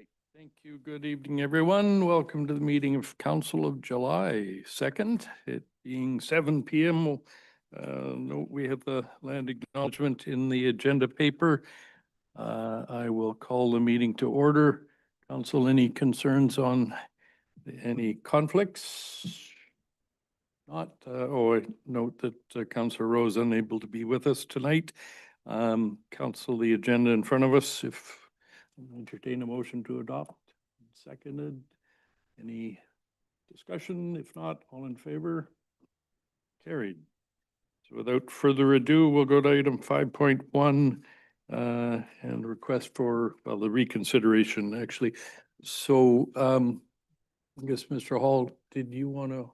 right. Thank you. Good evening, everyone. Welcome to the meeting of Council of July 2nd, it being 7 p.m. Note we have the land acknowledgement in the agenda paper. I will call the meeting to order. Council, any concerns on any conflicts? Not, I note that Councillor Rowe is unable to be with us tonight. Council, the agenda in front of us, if entertain a motion to adopt. Seconded. Any discussion? If not, all in favor? Carried. So without further ado, we'll go to item 5.1 and request for, well, the reconsideration actually. So I guess, Mr. Hall, did you want to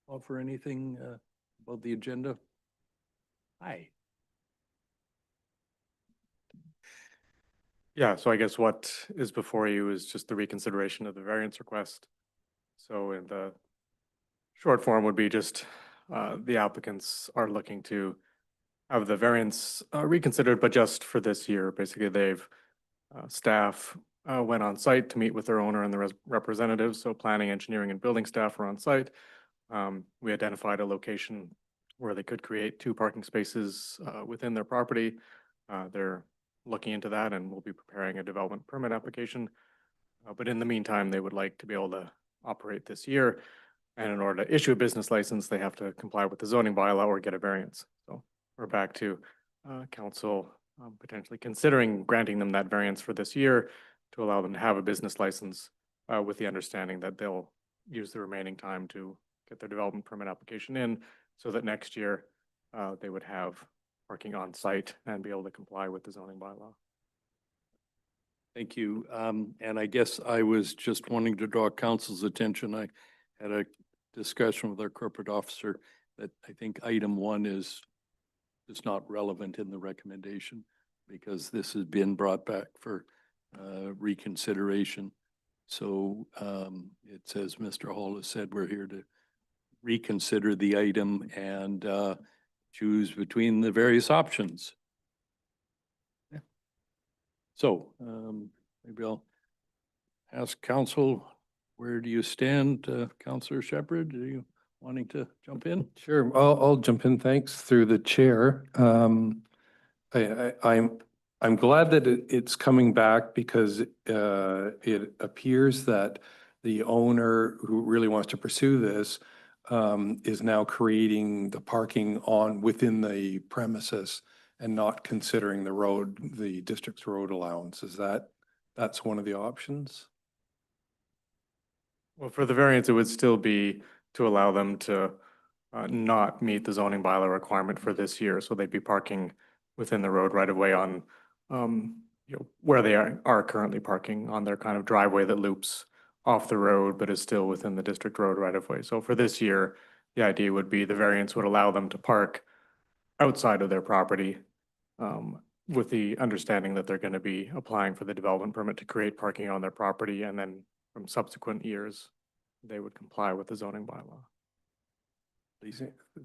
offer anything about the agenda? Hi. Yeah, so I guess what is before you is just the reconsideration of the variance request. So in the short form would be just the applicants are looking to have the variance reconsidered, but just for this year. Basically, they've staff went on site to meet with their owner and the representatives. So planning, engineering, and building staff were on site. We identified a location where they could create 2 parking spaces within their property. They're looking into that and we'll be preparing a development permit application. But in the meantime, they would like to be able to operate this year. And in order to issue a business license, they have to comply with the zoning bylaw or get a variance. So we're back to council potentially considering granting them that variance for this year to allow them to have a business license with the understanding that they'll use the remaining time to get their development permit application in so that next year they would have parking on site and be able to comply with the zoning bylaw. Thank you. And I guess I was just wanting to draw council's attention. I had a discussion with our corporate officer that I think item 1 is not relevant in the recommendation because this has been brought back for reconsideration. So it says, Mr. Hall has said, we're here to reconsider the item and choose between the various options. Yeah. So maybe I'll ask council, where do you stand? Councillor Shepherd, are you wanting to jump in? Sure, I'll jump in. Thanks through the chair. I'm glad that it's coming back because it appears that the owner who really wants to pursue this is now creating the parking within the premises and not considering the road, the district's road allowance. That's one of the options? Well, for the variance, it would still be to allow them to not meet the zoning bylaw requirement for this year. So they'd be parking within the road right away on, where they are currently parking on their kind of driveway that loops off the road, but is still within the district road right of way. So for this year, the idea would be the variance would allow them to park outside of their property with the understanding that they're going to be applying for the development permit to create parking on their property. And then from subsequent years, they would comply with the zoning bylaw.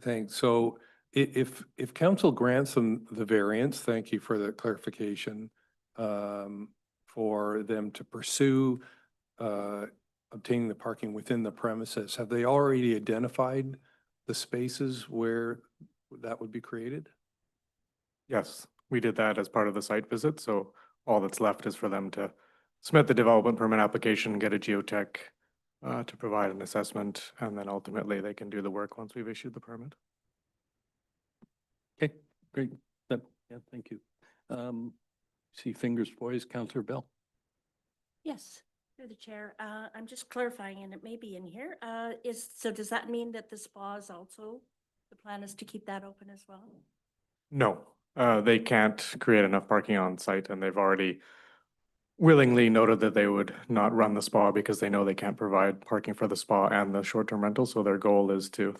Thanks. So if council grants them the variance, thank you for the clarification, for them to pursue obtaining the parking within the premises, have they already identified the spaces where that would be created? Yes, we did that as part of the site visit. So all that's left is for them to submit the development permit application, get a geotech to provide an assessment, and then ultimately they can do the work once we've issued the permit. Okay, great. Yeah, thank you. See fingers poised, Councillor Bell. Yes, through the chair. I'm just clarifying, and it may be in here. So does that mean that the spa is also, the plan is to keep that open as well? No, they can't create enough parking on site, and they've already willingly noted that they would not run the spa because they know they can't provide parking for the spa and the short-term rental. So their goal is to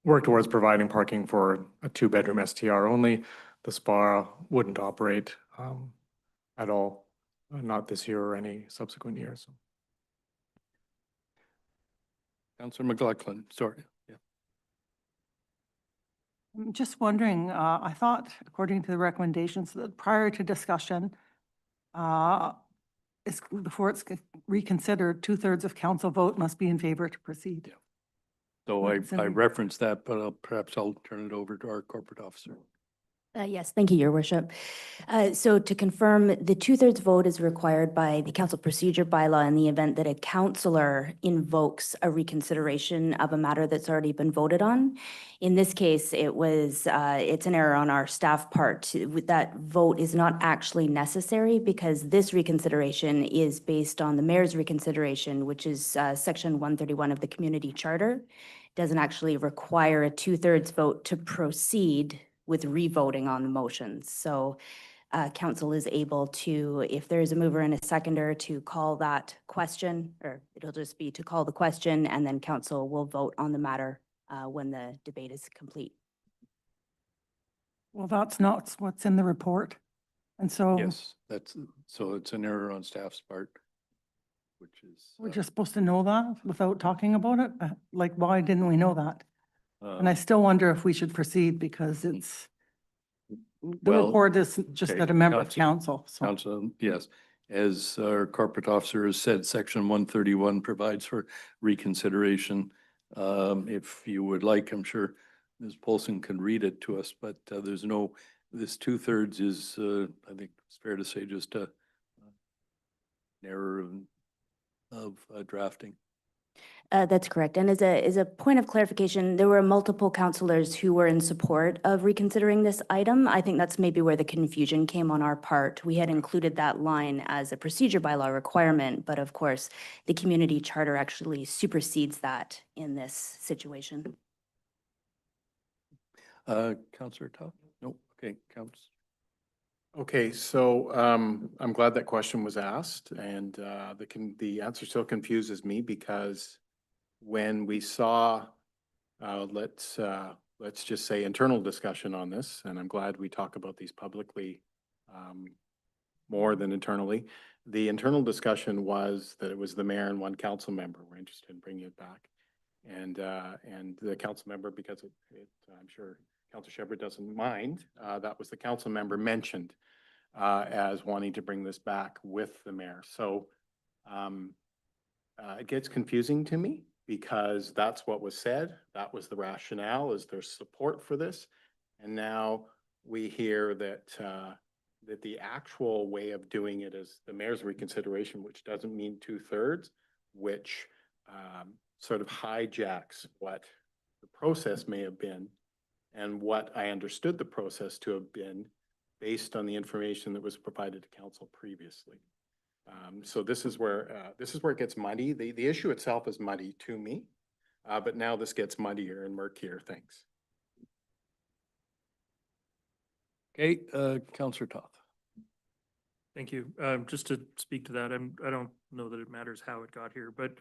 work towards providing parking for a 2-bedroom STR only. The spa wouldn't operate at all, not this year or any subsequent years. Councillor McLaughlin, sorry. Yeah. I'm just wondering, I thought, according to the recommendations, that prior to discussion, before it's reconsidered, 2/3 of council vote must be in favor to proceed. So What's in I the- referenced that, but perhaps I'll turn it over to our corporate officer. Yes, thank you, Your Worship. So to confirm, the 2/3 vote is required by the council procedure bylaw in the event that a councillor invokes a reconsideration of a matter that's already been voted on. In this case, it's an error on our staff part. That vote is not actually necessary because this reconsideration is based on the mayor's reconsideration, which is section 131 of the community charter. Doesn't actually require a 2/3 vote to proceed with revoting on the motions. So council is able to, if there is a mover and a seconder, to call that question, or it'll just be to call the question, and then council will vote on the matter when the debate is complete. Well, that's not what's in the report. And so Yes, so it's an error on staff's part, which is. we're just supposed to know that without talking about it? Like, why didn't we know that? And I still wonder if we should proceed because it's, the Well, report is just okay, that a member of council- council. So Council, yes. As our corporate officer has said, section 131 provides for reconsideration. If you would like, I'm sure Ms. Polson can read it to us, but there's no, this 2/3 is, I think it's fair to say, just an error of drafting. That's correct. And as a point of clarification, there were multiple councillors who were in support of reconsidering this item. I think that's maybe where the confusion came on our part. We had included that line as a procedure bylaw requirement, but of course, the community charter actually supersedes that in this situation. Councillor Todd? No, okay, Okay, so I'm glad that question was asked, and the answer still confuses me because when we saw, let's just say internal discussion on this, and I'm glad we talk about these publicly more than internally. The internal discussion was that it was the mayor and one council member were interested in bringing it back. And the council member, because I'm sure Councilor Shepherd doesn't mind, that was the council member mentioned as wanting to bring this back with the mayor. So it gets confusing to me because that's what was said. That was the rationale, is there's support for this. And now we hear that that the actual way of doing it is the mayor's reconsideration, which doesn't mean 2/3, which sort of hijacks what the process may have been and what I understood the process to have been based on the information that was provided to council previously. So this is where it gets muddy. The issue itself is muddy to me, but now this gets muddier and murkier. Thanks. Okay, Councillor Toth. Thank you. Just to speak to that, I don't know that it matters how it got here, but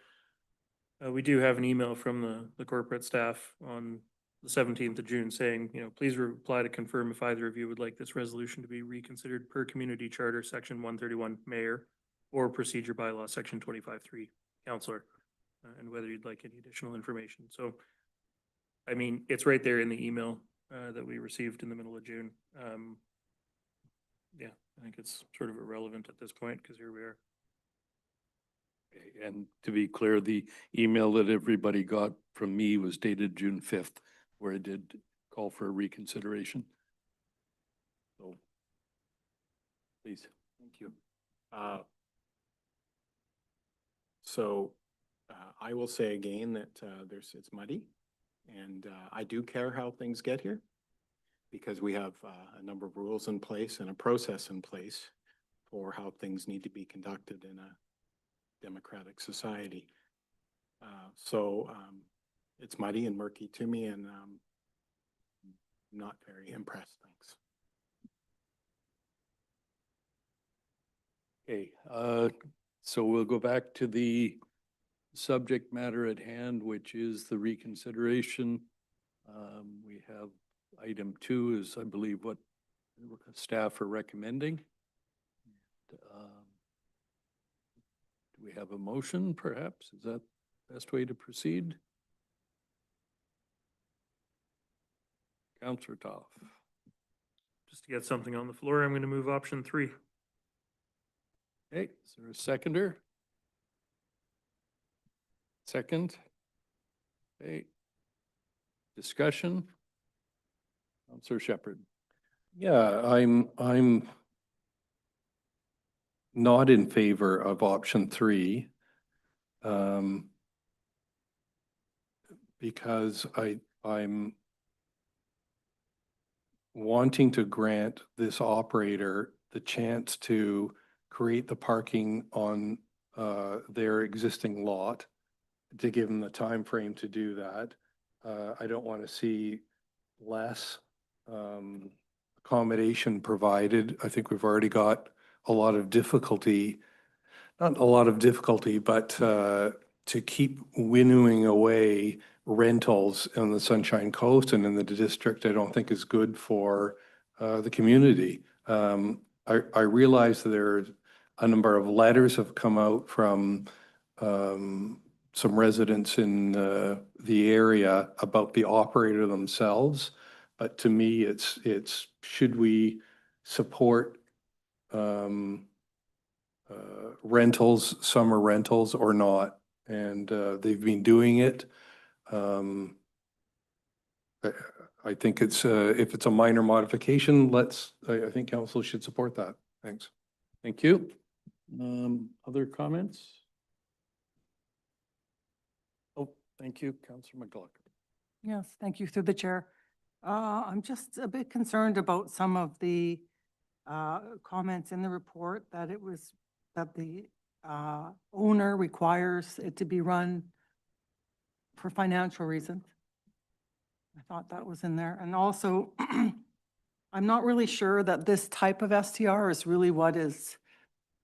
we do have an email from the corporate staff on the 17th of June saying, please reply to confirm if either of you would like this resolution to be reconsidered per community charter, section 131, mayor, or procedure bylaw, section 25.3, councillor, and whether you'd like any additional information. So, I mean, it's right there in the email that we received in the middle of June. Yeah, I think it's sort of irrelevant at this point because here we are. Okay, and to be clear, the email that everybody got from me was dated June 5th, where I did call for a reconsideration. So, please. Thank you. So I will say again that it's muddy, and I do care how things get here because we have a number of rules in place and a process in place for how things need to be conducted in a democratic society. So it's muddy and murky to me, and not very impressed. Thanks. Okay, so we'll go back to the subject matter at hand, which is the reconsideration. We have item 2 is, I believe, what staff are recommending. Do we have a motion, perhaps? Is that the best way to proceed? Councillor Toth. Just to get something on the floor, I'm going to move option 3. Okay, is there a seconder? Second? Okay. Discussion? Counselor Shepherd. Yeah, I'm not in favor of option 3. Because I'm wanting to grant this operator the chance to create the parking on their existing lot, to give them the time frame to do that. I don't want to see less accommodation provided. I think we've already got a lot of difficulty, not a lot of difficulty, but to keep winnowing away rentals on the Sunshine Coast and in the district, I don't think is good for the community. I realize that there's a number of letters have come out from some residents in the area about the operator themselves. But to me, it's should we support rentals, summer rentals or not? And they've been doing it. I think it's if it's a minor modification, I think council should support that. Thanks. Thank you. Other comments? Oh, thank you, Counselor McLaughlin. Yes, thank you through the chair. I'm just a bit concerned about some of the comments in the report that the owner requires it to be run for financial reasons. I thought that was in there. And also, I'm not really sure that this type of STR is really what is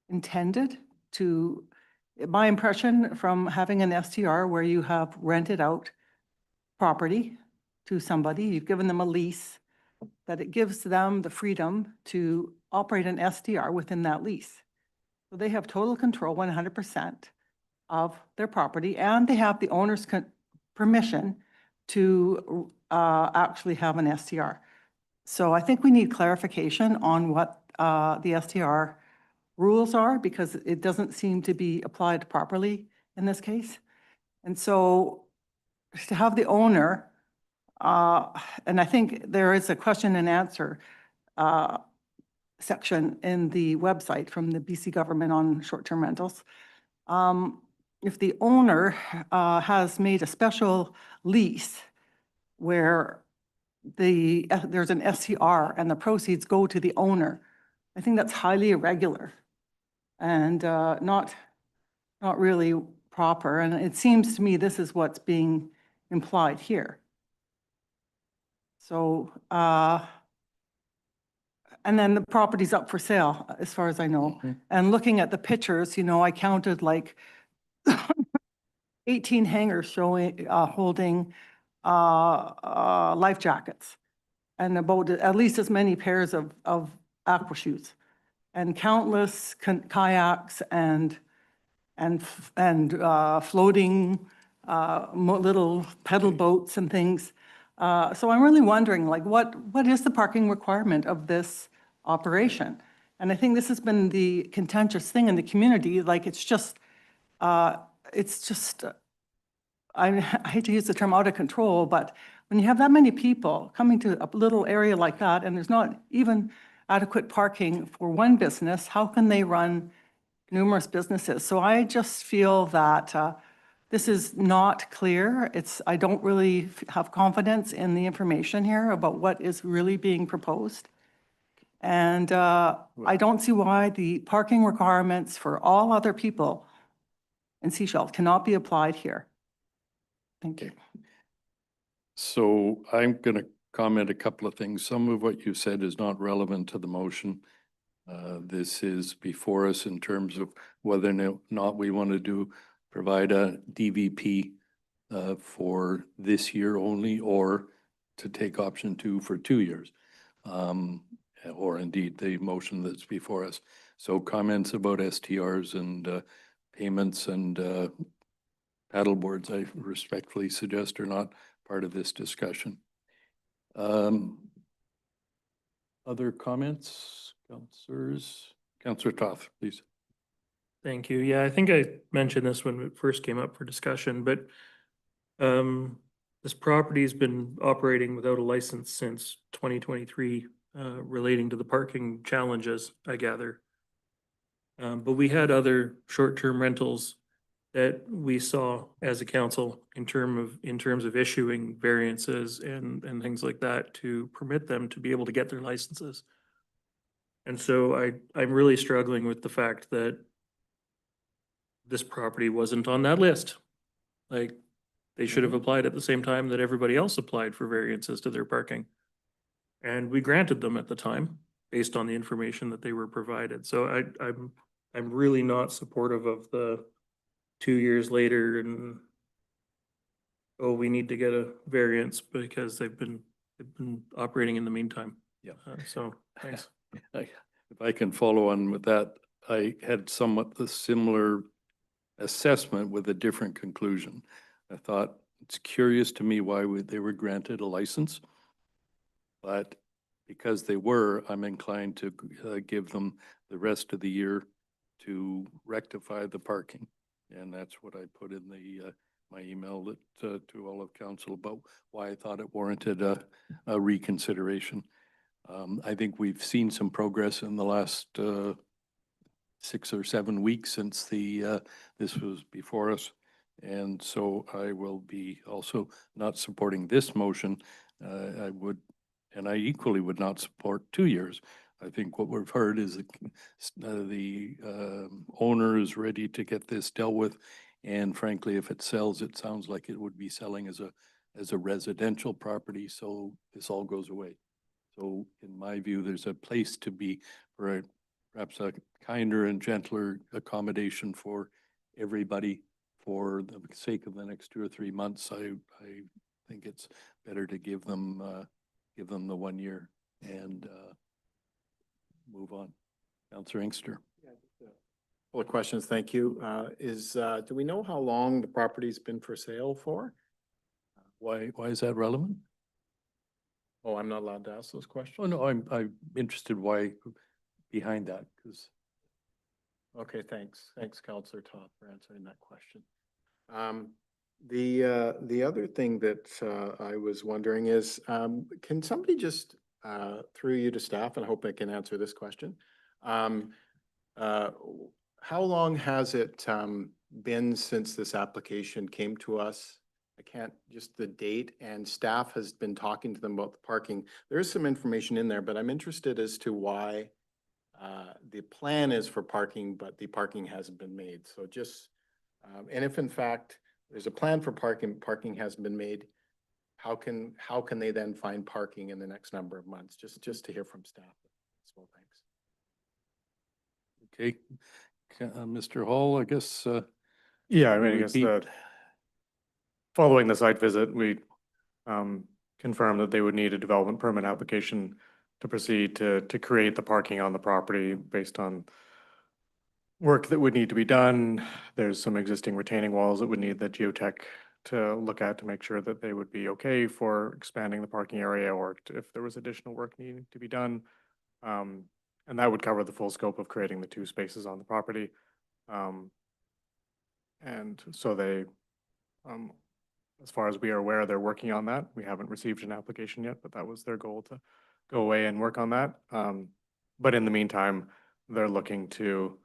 intended to, my impression from having an STR where you have rented out property to somebody, you've given them a lease, that it gives them the freedom to operate an STR within that lease. So they have total control, 100% of their property, and they have the owner's permission to actually have an STR. So I think we need clarification on what the STR rules are, because it doesn't seem to be applied properly in this case. And so to have the owner, and I think there is a question and answer section in the website from the BC government on short-term rentals. If the owner has made a special lease where there's an STR and the proceeds go to the owner, I think that's highly irregular and not really proper. And it seems to me this is what's being implied here. So, and then the property's up for sale, as far as I know. And looking at the pictures, you know, I counted like 18 hangers showing, holding life jackets, and about at least as many pairs of aqua shoes, and countless kayaks and floating little pedal boats and things. So I'm really wondering, like, what is the parking requirement of this operation? And I think this has been the contentious thing in the community. Like, it's just, I hate to use the term out of control, but when you have that many people coming to a little area like that, and there's not even adequate parking for one business, how can they run numerous businesses? So I just feel that this is not clear. I don't really have confidence in the information here about what is really being proposed. And I don't see why the parking requirements for all other people in Sechelt cannot be applied here. Thank you. So I'm going to comment a couple of things. Some of what you said is not relevant to the motion. This is before us in terms of whether or not we want to provide a DVP for this year only, or to take option 2 for 2 years. Or indeed the motion that's before us. So comments about STRs and payments and paddle boards, I respectfully suggest are not part of this discussion. Other comments, councillors? Councillor Toth, please. Thank you. Yeah, I think I mentioned this when it first came up for discussion, but this property's been operating without a license since 2023, relating to the parking challenges, I gather. But we had other short-term rentals that we saw as a council in terms of issuing variances and things like that to permit them to be able to get their licenses. And so I'm really struggling with the fact that this property wasn't on that list. Like, they should have applied at the same time that everybody else applied for variances to their parking. And we granted them at the time, based on the information that they were provided. So I'm really not supportive of the 2 years later and, oh, we need to get a variance because they've been operating in the meantime. Yeah. So, thanks. If I can follow on with that, I had somewhat the similar assessment with a different conclusion. I thought it's curious to me why they were granted a license. But because they were, I'm inclined to give them the rest of the year to rectify the parking. And that's what I put in the my email that to all of council about why I thought it warranted a reconsideration. I think we've seen some progress in the last 6 or 7 weeks since this was before us. And so I will be also not supporting this motion. And I equally would not support 2 years. I think what we've heard is the owner is ready to get this dealt with. And frankly, if it sells, it sounds like it would be selling as a residential property. So this all goes away. So in my view, there's a place to be for perhaps a kinder and gentler accommodation for everybody for the sake of the next 2 or 3 months. I think it's better to give them the 1 year and move on. Councillor Inkster. Couple of questions, thank you. Do we know how long the property's been for sale for? Why is that relevant? Oh, I'm not allowed to ask those questions? Oh, no, I'm interested why behind that, because. Okay, thanks. Thanks, Councillor Todd, for answering that question. The other thing that I was wondering is, can somebody just, through you to staff, and I hope I can answer this question. How long has it been since this application came to us? I can't, just the date, and staff has been talking to them about the parking. There is some information in there, but I'm interested as to why the plan is for parking, but the parking hasn't been made. So just, and if in fact there's a plan for parking hasn't been made, how can they then find parking in the next number of months? Just to hear from staff. So thanks. Okay, Mr. Hall, I guess. Yeah, I mean, I guess repeat. Following the site visit, we confirmed that they would need a development permit application to proceed to create the parking on the property based on work that would need to be done. There's some existing retaining walls that would need the geotech to look at to make sure that they would be okay for expanding the parking area, or if there was additional work needing to be done. And that would cover the full scope of creating the 2 spaces on the property. And so they, as far as we are aware, they're working on that. We haven't received an application yet, but that was their goal, to go away and work on that. But in the meantime, they're looking to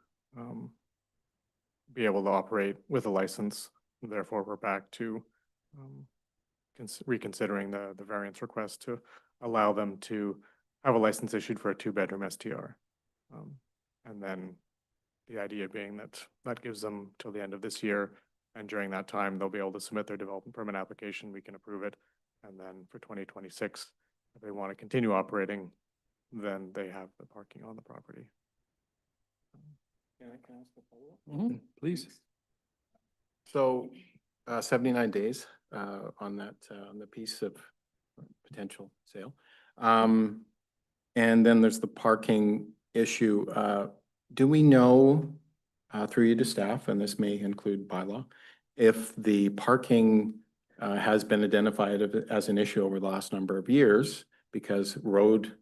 be able to operate with a license. Therefore, we're back to reconsidering the variance request to allow them to have a license issued for a 2-bedroom STR. And then the idea being that that gives them till the end of this year. And during that time, they'll be able to submit their development permit application. We can approve it. And then for 2026, if they want to continue operating, then they have the parking on the property. Can I ask a follow-up? Please. So 79 days on that, on the piece of potential sale. And then there's the parking issue. Do we know, through you to staff, and this may include bylaw, if the parking has been identified as an issue over the last number of years, because road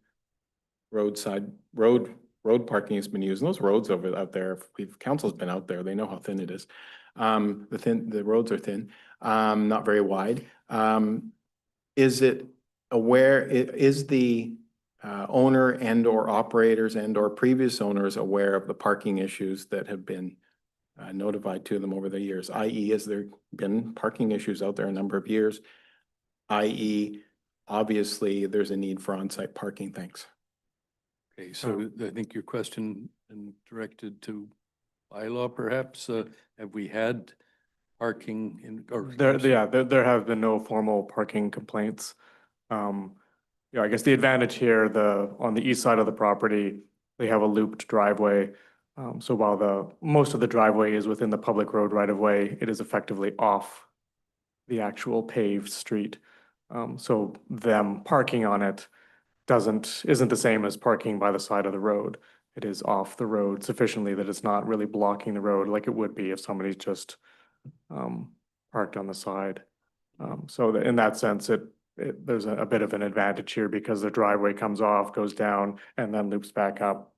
road parking has been used, and those roads out there, if we've, council's been out there, they know how thin it is. The roads are thin, not very wide. Is it is the owner and or operators and or previous owners aware of the parking issues that have been notified to them over the years, i.e. has there been parking issues out there a number of years, i.e. obviously there's a need for on-site parking, thanks. Okay, so I think your question and directed to bylaw perhaps, have we had parking in, or? There have been no formal parking complaints. Yeah, I guess the advantage here, on the east side of the property, they have a looped driveway. So while most of the driveway is within the public road right of way, it is effectively off the actual paved street. So them parking on it isn't the same as parking by the side of the road. It is off the road sufficiently that it's not really blocking the road like it would be if somebody's just parked on the side. So in that sense, there's a bit of an advantage here because the driveway comes off, goes down, and then loops back up.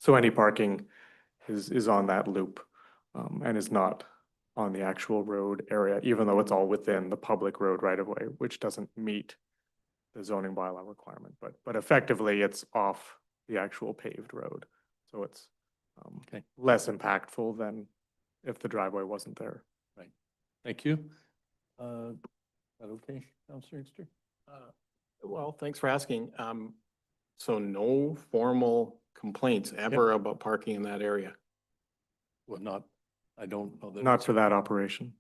So any parking is on that loop, and is not on the actual road area, even though it's all within the public road right of way, which doesn't meet the zoning bylaw requirement, but effectively it's off the actual paved road. So it's Okay. less impactful than if the driveway wasn't there. Thank you. Is that okay, Councillor Inkster? Well, thanks for asking. So no formal complaints ever about parking in that area? Well, I don't know that. Not for that operation.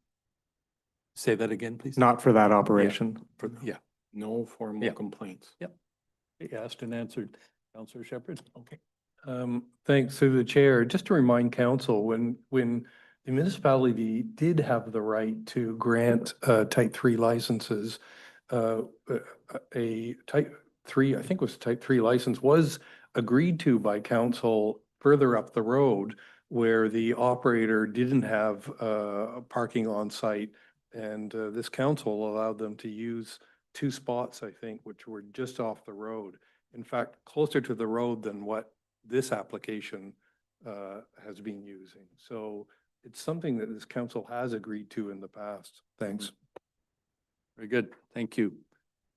Say that again, please. Not for that operation. Yeah, No formal Yeah. complaints? asked and answered. Councillor Shepherd? Okay. Thanks through the chair. Just to remind council, when the municipality did have the right to grant type 3 licenses, a type 3, I think it was a type 3 license, was agreed to by council further up the road where the operator didn't have parking on site. And this council allowed them to use 2 spots, I think, which were just off the road. In fact, closer to the road than what this application has been using. So it's something that this council has agreed to in the past. Thanks. Very good. Thank you.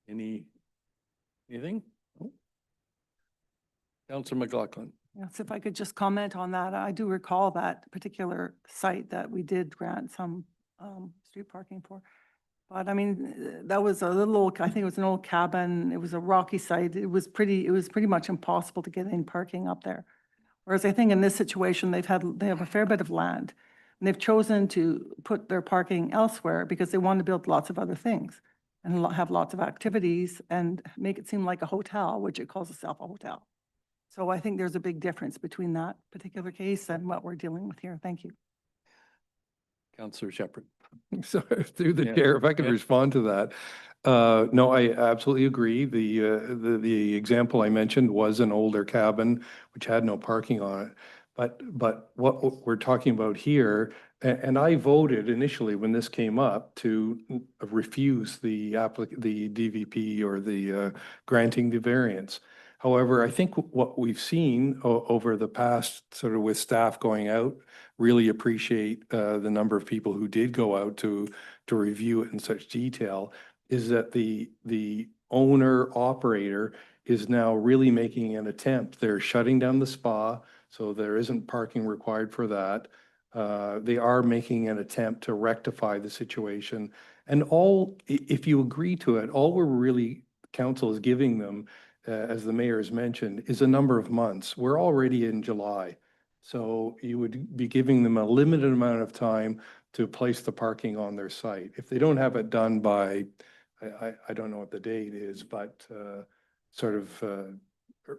Anything? No? Councillor McLaughlin? Yes, if I could just comment on that, I do recall that particular site that we did grant some street parking for. But I mean, that was a little old, I think it was an old cabin. It was a rocky site. It was pretty much impossible to get any parking up there. Whereas I think in this situation, they have a fair bit of land. And they've chosen to put their parking elsewhere because they want to build lots of other things and have lots of activities and make it seem like a hotel, which it calls itself a hotel. So I think there's a big difference between that particular case and what we're dealing with here. Thank you. Councillor Shepherd? So through the Yeah. chair, if I could Yeah. respond to that. No, I absolutely agree. The example I mentioned was an older cabin which had no parking on it. But what we're talking about here, and I voted initially when this came up to refuse the DVP or the granting the variance. However, I think what we've seen over the past, sort of with staff going out, really appreciate the number of people who did go out to review it in such detail, is that the owner operator is now really making an attempt. They're shutting down the spa, so there isn't parking required for that. They are making an attempt to rectify the situation. And if you agree to it, all we're really, council is giving them, as the mayor has mentioned, is a number of months. We're already in July. So you would be giving them a limited amount of time to place the parking on their site. If they don't have it done by, I don't know what the date is, but sort of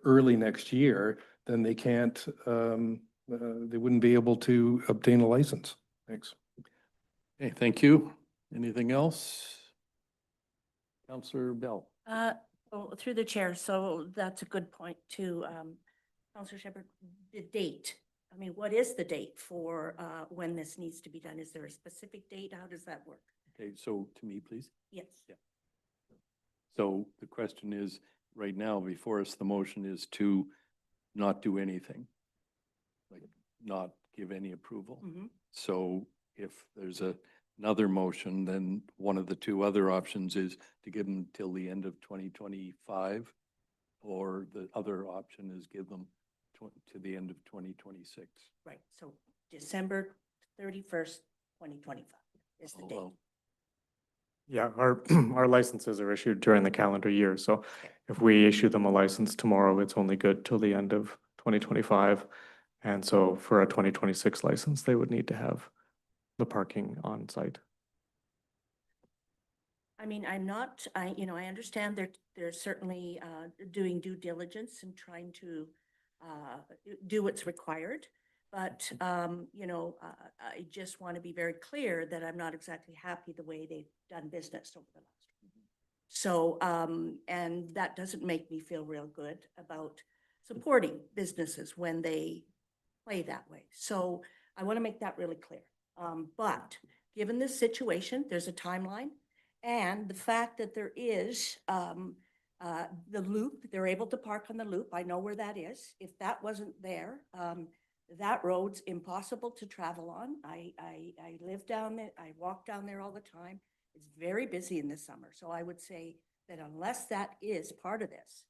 early next year, then they can't, they wouldn't be able to obtain a license. Thanks. Okay, thank you. Anything else? Councillor Bell? Well, through the chair, so that's a good point too. Councillor Shepherd, the date. I mean, what is the date for when this needs to be done? Is there a specific date? How does that work? Okay, so to me, please. Yes. Yeah. So the question is, right now before us, the motion is to not do anything. Like not give any approval. Mhm. So if there's another motion, then one of the two other options is to give them till the end of 2025. Or the other option is give them to the end of 2026. Right, so December 31st, 2025 is the date. Although, Yeah, our, our licenses are issued during the calendar year, so if we issue them a license tomorrow, it's only good till the end of 2025. And so for a 2026 license, they would need to have the parking on site. I mean, I'm not, I understand they're certainly doing due diligence and trying to do what's required. But, I just want to be very clear that I'm not exactly happy the way they've done business over the last. So, and that doesn't make me feel real good about supporting businesses when they play that way. So I want to make that really clear. But given this situation, there's a timeline. And the fact that there is the loop, they're able to park on the loop. I know where that is. If that wasn't there, that road's impossible to travel on. I live down there. I walk down there all the time. It's very busy in the summer. So I would say that unless that is part of this,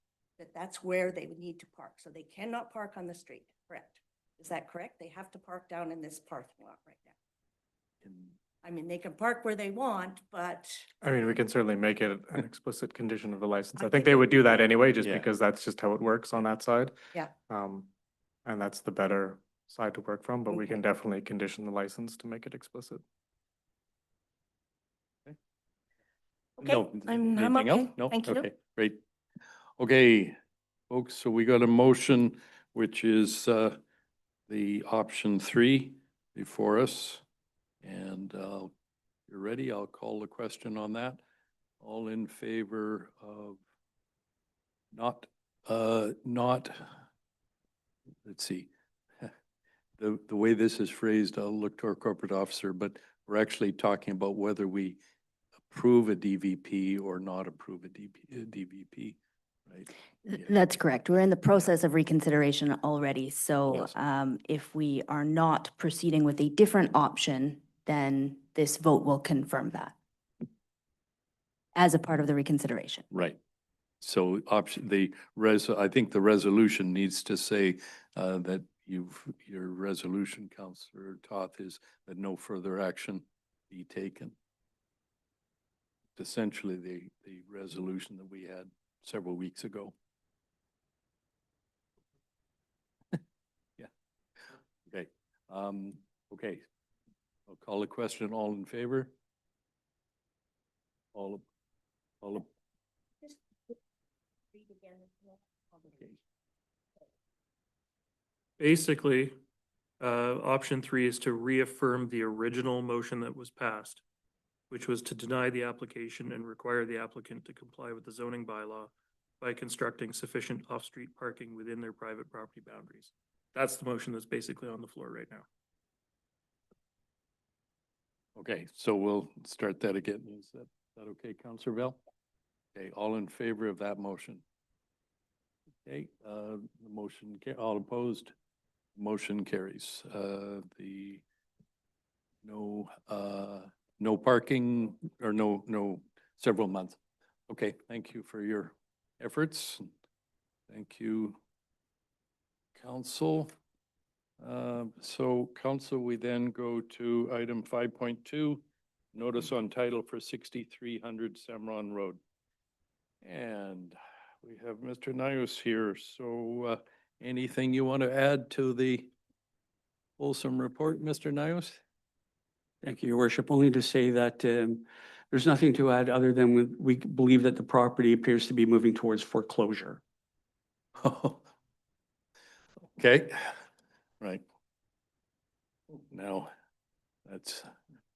that's where they would need to park. So they cannot park on the street, correct? Is that correct? They have to park down in this parking lot right now. I mean, they can park where they want, but. I mean, we can certainly make it an explicit condition of the license. I I think think they it- would do that anyway, just Yeah. because that's just how it works on that side. Yeah. And that's the better side to work from, but we can Okay. definitely condition the license to make it explicit. Okay, No, I'm anything else? okay. No? Thank you. Okay, great. Okay, folks, so we got a motion, which is the option 3 before us. And if you're ready, I'll call the question on that. All in favor of not, let's see. The way this is phrased, I'll look to our corporate officer, but we're actually talking about whether we approve a DVP or not approve a DVP, right? Yeah. That's correct. We're in the process of reconsideration already. So Yes. if we are not proceeding with a different option, then this vote will confirm that as a part of the reconsideration. Right. So I think the resolution needs to say that your resolution, Councillor Toth, is that no further action be taken. It's essentially the resolution that we had several weeks ago. Yeah. Okay. Okay. I'll call the question. All in favor? All. Just read again. Okay. Basically, option 3 is to reaffirm the original motion that was passed, which was to deny the application and require the applicant to comply with the zoning bylaw by constructing sufficient off-street parking within their private property boundaries. That's the motion that's basically on the floor right now. Okay, so we'll start that again. Is that okay, Councillor Bell? Okay, all in favor of that motion? Okay, the motion, all opposed? Motion carries. The no parking or no several months. Okay, thank you for your efforts. Thank you, council. So council, we then go to item 5.2, notice on title for 6300 Samron Road. And we have Mr. Nyos here. So anything you want to add to the wholesome report, Mr. Nyos? Thank you, Your Worship. Only to say that there's nothing to add other than we believe that the property appears to be moving towards foreclosure. Okay, right. Now, that's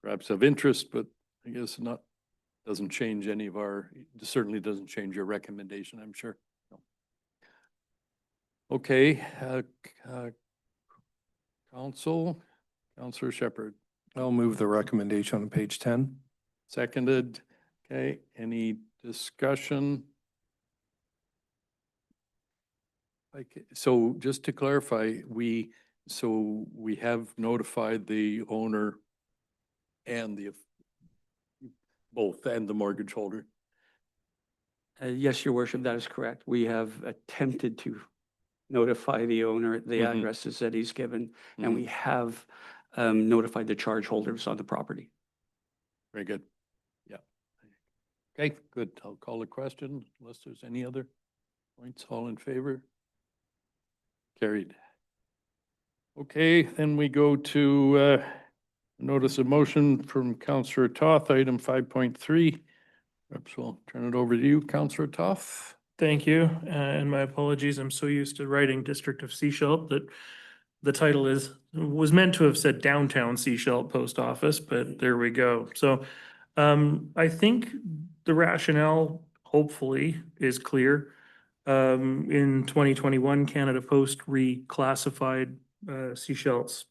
perhaps of interest, but I guess not, doesn't change any of our, certainly doesn't change your recommendation, I'm sure. No. Okay, Councillor Shepherd, I'll move the recommendation on page 10. seconded. Okay, any discussion? So just to clarify, we have notified the owner and both and the mortgage holder. Yes, your worship, that is correct. We have attempted to notify the owner at the Mhm. addresses that he's given, Mhm. and we have notified the charge holders on the property. Very good. Yeah. Okay, good. I'll call the question unless there's any other points. All in favor? Carried. Okay, then we go to notice of motion from Councillor Toth, item 5.3. Perhaps we'll turn it over to you, Councillor Toth. Thank you, and my apologies. I'm so used to writing District of Seashell that the title was meant to have said Downtown Seashell Post Office, but there we go. So I think the rationale hopefully is clear. In 2021, Canada Post reclassified Seychelles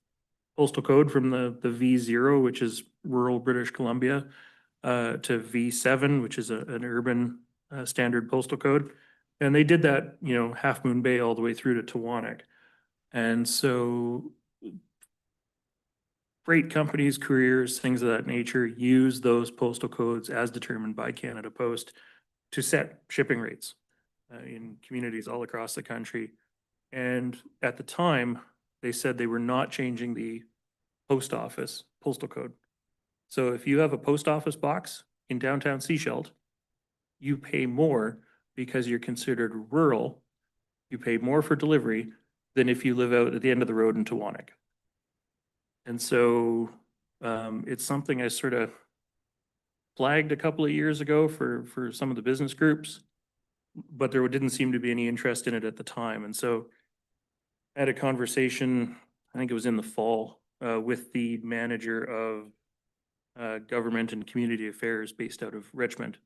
postal code from the V0, which is rural British Columbia, to V7, which is an urban standard postal code. And they did that, Half Moon Bay all the way through to Tawanek. And so freight companies, couriers, things of that nature use those postal codes as determined by Canada Post to set shipping rates in communities all across the country. And at the time, they said they were not changing the post office postal code. So if you have a post office box in downtown Seychelles, you pay more because you're considered rural. You pay more for delivery than if you live out at the end of the road in Tawanek. And so it's something I sort of flagged a couple of years ago for some of the business groups, but there didn't seem to be any interest in it at the time. And so I had a conversation, I think it was in the fall, with the manager of government and community affairs based out of Richmond.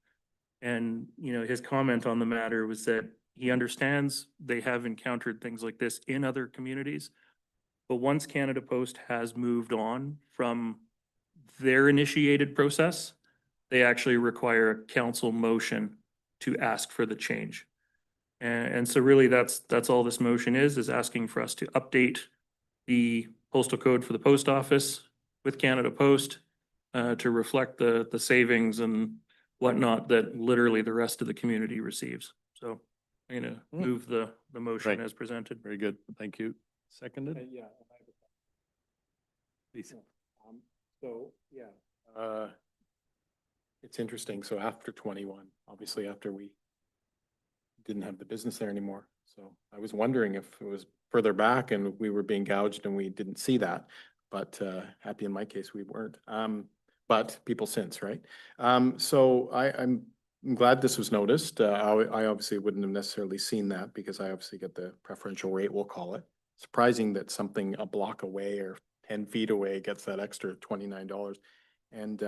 And, his comment on the matter was that he understands they have encountered things like this in other communities. But once Canada Post has moved on from their initiated process, they actually require a council motion to ask for the change. And so really that's all this motion is asking for us to update the postal code for the post office with Canada Post to reflect the savings and whatnot that literally the rest of the community receives. So I'm gonna move the motion Right. as presented. Very good. Thank you. Seconded? Yeah. Please. It's interesting. So after 21, obviously after we didn't have the business there anymore. So I was wondering if it was further back and we were being gouged and we didn't see that. But happy in my case, we weren't. But people since, right? So I'm glad this was noticed. I obviously wouldn't have necessarily seen that because I obviously get the preferential rate, we'll call it. Surprising that something a block away or 10 feet away gets that extra $29. And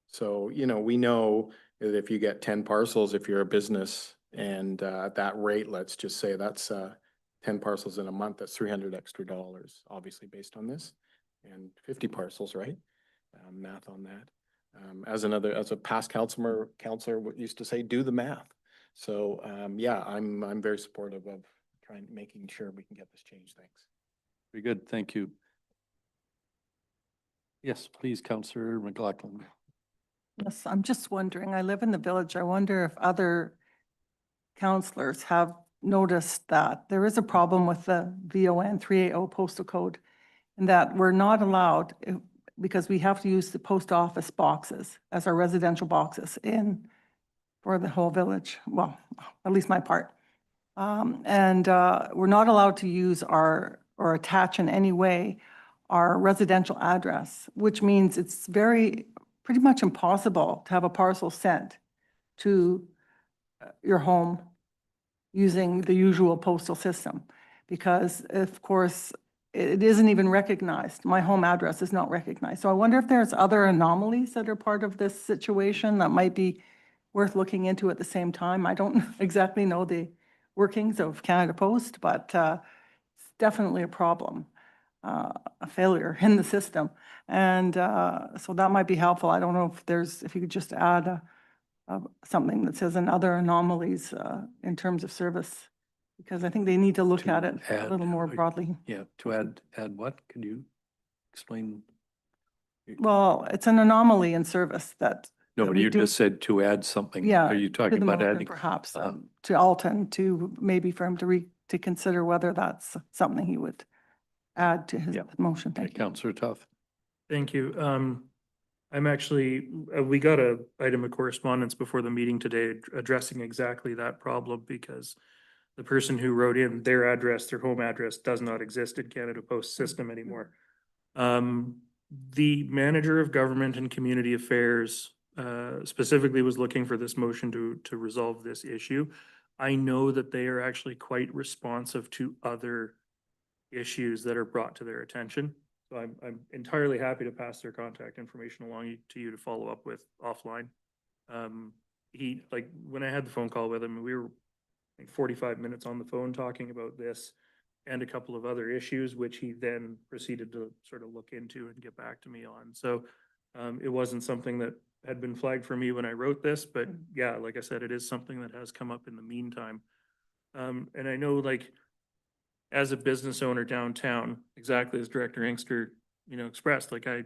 so, we know that if you get 10 parcels, if you're a business and at that rate, let's just say that's 10 parcels in a month, that's $300 extra, obviously based on this, and 50 parcels, right? Math on that. As a past counselor used to say, do the math. So yeah, I'm very supportive of making sure we can get this changed. Thanks. Very good. Thank you. Yes, please, Councillor McLaughlin. Yes, I'm just wondering, I live in the village. I wonder if other councillors have noticed that there is a problem with the VON 380 postal code and that we're not allowed, because we have to use the post office boxes as our residential boxes for the whole village. Well, at least my part. We're not allowed to use or attach in any way our residential address, which means it's pretty much impossible to have a parcel sent to your home using the usual postal system. Because of course, it isn't even recognized. My home address is not recognized. So I wonder if there's other anomalies that are part of this situation that might be worth looking into at the same time. I don't exactly know the workings of Canada Post, but it's definitely a problem, a failure in the system. And so that might be helpful. I don't know if you could just add something that says and other anomalies in terms of service because I think they need to look To at it a add, little more like- broadly. Yeah, to add what? Could you explain? Well, it's an anomaly in service that. No, that but we you do- just said to add something. Yeah. Are you to talking the about motion adding? Perhaps uh, to Alton, to maybe for him to consider whether that's something he would add to his Yeah. motion. Okay, Thank you. Counselor Tough. Thank you. I'm actually, we got a item of correspondence before the meeting today addressing exactly that problem because the person who wrote in their address, their home address does not exist in Canada Post system anymore. The manager of government and community affairs specifically was looking for this motion to resolve this issue. I know that they are actually quite responsive to other issues that are brought to their attention. So I'm entirely happy to pass their contact information along to you to follow up with offline. He, like, when I had the phone call with him, we were like 45 minutes on the phone talking about this and a couple of other issues, which he then proceeded to sort of look into and get back to me on. So it wasn't something that had been flagged for me when I wrote this, but yeah, like I said, it is something that has come up in the meantime. And I know, like, as a business owner downtown, exactly as Director Inkster, expressed, like I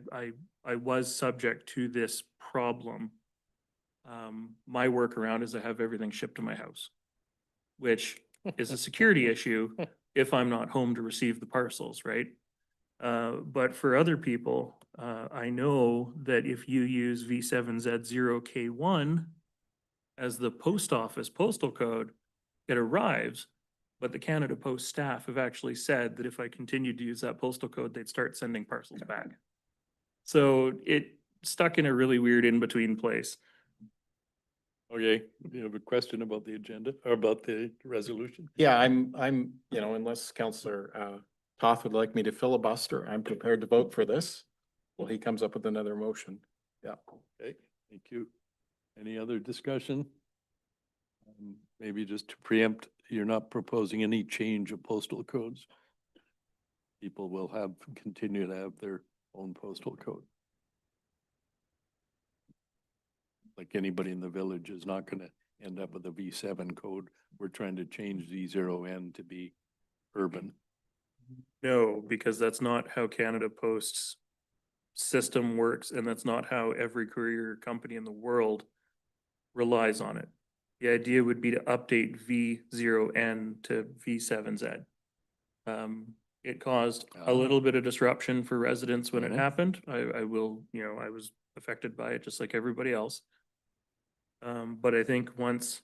was subject to this problem. My workaround is I have everything shipped to my house, which is a security issue if I'm not home to receive the parcels, right? But for other people, I know that if you use V7Z0K1 as the post office postal code, it arrives. But the Canada Post staff have actually said that if I continued to use that postal code, they'd start sending parcels back. So it stuck in a really weird in-between place. Okay, you have a question about the agenda or about the resolution? Yeah, unless Counselor Toth would like me to filibuster, I'm prepared to vote for this. Well, he comes up with another motion. Yeah. Okay, thank you. Any other discussion? Maybe just to preempt, you're not proposing any change of postal codes. People will continue to have their own postal code. Like anybody in the village is not gonna end up with a V7 code. We're trying to change Z0N to be urban. No, because that's not how Canada Post's system works, and that's not how every courier company in the world relies on it. The idea would be to update V0N to V7Z. It caused a little bit of disruption for residents when it Mhm. happened. I will, I was affected by it just like everybody else. But I think once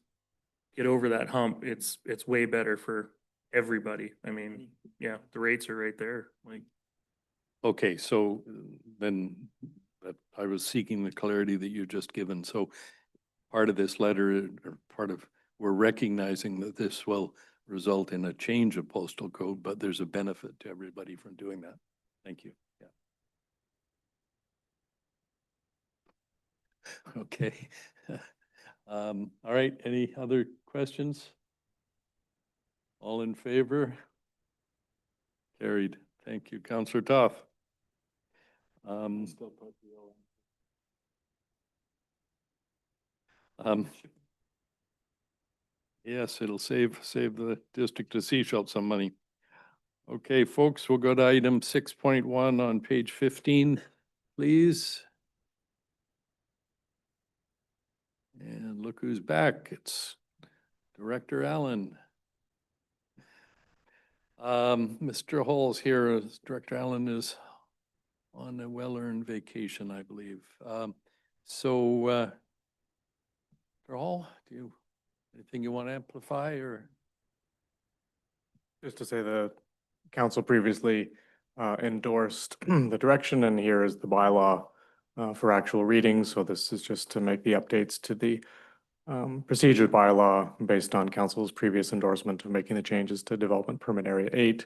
get over that hump, it's way better for everybody. I mean, yeah, the rates are right there, like. Okay, so then that I was seeking the clarity that you just given. So part of this letter or we're recognizing that this will result in a change of postal code, but there's a benefit to everybody from doing that. Thank you. Yeah. Okay. All right, any other questions? All in favor? Carried. Thank you, Counselor Toff. Yes, it'll save the district of Sechelt some money. Okay, folks, we'll go to item 6.1 on page 15, please. And look who's back. It's Director Allen. Mr. Hall's here. Director Allen is on a well-earned vacation, I believe. Mr. Hall, anything you want to amplify or? Just to say the council previously endorsed the direction, and here is the bylaw for actual reading. So this is just to make the updates to the procedure bylaw based on council's previous endorsement of making the changes to Development Permit Area 8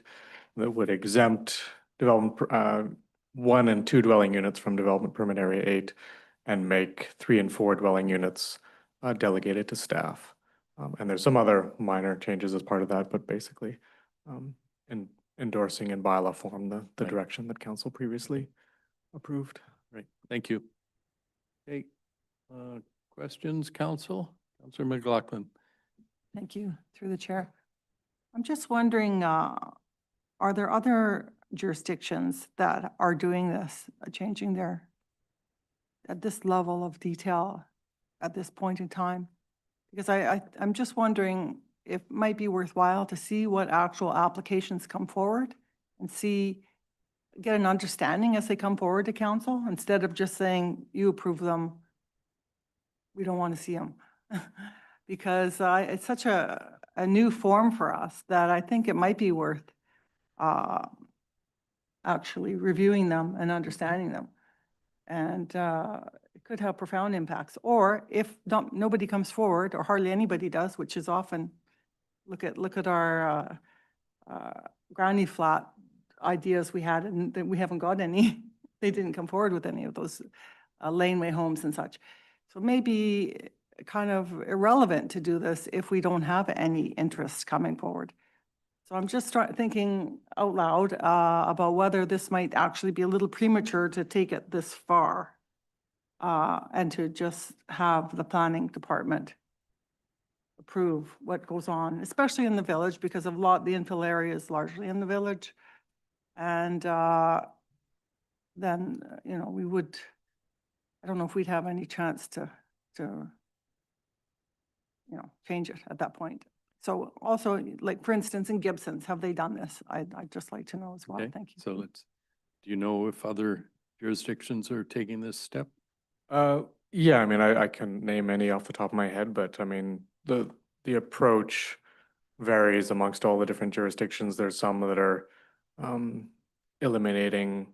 that would exempt development 1 and 2 dwelling units from Development Permit Area 8 and make 3 and 4 dwelling units delegated to staff. And there's some other minor changes as part of that, but basically endorsing in bylaw form the Right. direction that council previously approved. Right, thank you. Okay, questions, council? Councilor McLaughlin. Thank you, through the chair. I'm just wondering, are there other jurisdictions that are doing this, changing their, at this level of detail at this point in time? Because I'm just wondering if it might be worthwhile to see what actual applications come forward and see, get an understanding as they come forward to council, instead of just saying, you approve them, we don't want to see them. Because it's such a new form for us that I think it might be worth actually reviewing them and understanding them. And it could have profound impacts. Or if nobody comes forward, or hardly anybody does, which is often, look at our granny flat ideas we had, and that we haven't got any. They didn't come forward with any of those laneway homes and such. So maybe kind of irrelevant to do this if we don't have any interest coming forward. So I'm just thinking out loud about whether this might actually be a little premature to take it this far and to just have the planning department approve what goes on, especially in the village, because the infill area is largely in the village. And then, you know, I don't know if we'd have any chance to you know, change it at that point. So also, like, for instance, in Gibson's, have they done this? I'd just like to know as well. Okay, Thank you. so do you know if other jurisdictions are taking this step? Yeah, I mean, I can name any off the top of my head, but I mean, the approach varies amongst all the different jurisdictions. There's some that are eliminating,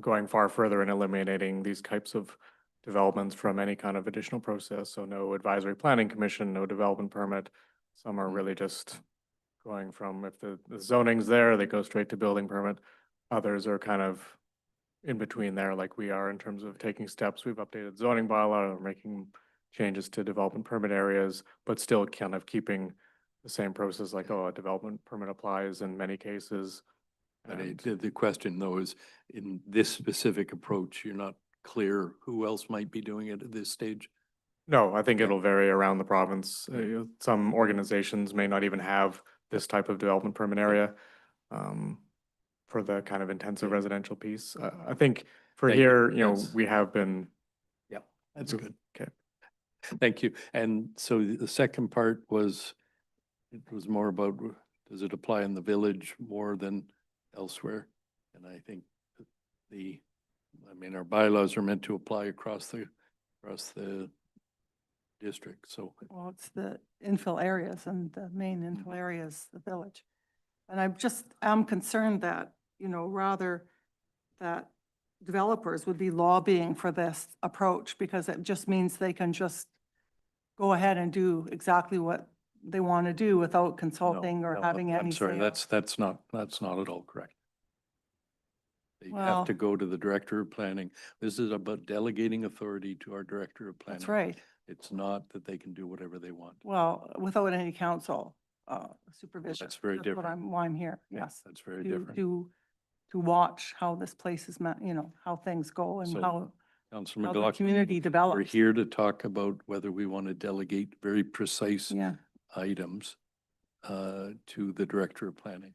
going far further and eliminating these types of developments from any kind of additional process. So no advisory planning commission, no development permit. Some are really just going from, if the zoning's there, they go straight to building permit. Others are kind of in between there, like we are in terms of taking steps. We've updated zoning bylaw, or making changes to development permit areas, but still kind of keeping the same process, like, oh, a development permit applies in many cases. But And the question though is, in this specific approach, you're not clear who else might be doing it at this stage? no, I think it'll vary around the province. Some organizations may not even have this type of development permit area for the kind of intensive residential piece. I think for Thank you. here, you know, That's- we have been. Yeah, that's Mhm. good. Okay. Thank you. And so the second part was, it was more about, does it apply in the village more than elsewhere? And I think I mean, our bylaws are meant to apply across the district, so. Well, it's the infill areas, and the main infill area is the village. And I'm concerned that, you know, rather that developers would be lobbying for this approach, because it just means they can just go ahead and do exactly what they want to do without consulting or No, having any I'm sorry, say. that's not at all correct. They Well- have to go to the director of planning. This is about delegating authority to our director of planning. That's right. It's not that they can do whatever they want. Well, without any council supervision. That's very different. Why I'm here, Yeah, yes. That's very To, different. to watch how this place is, you know, how things go and So, how Councilor the McLaughlin, community we're develops. here to talk about whether we want to delegate very precise Yeah, items to the director of planning.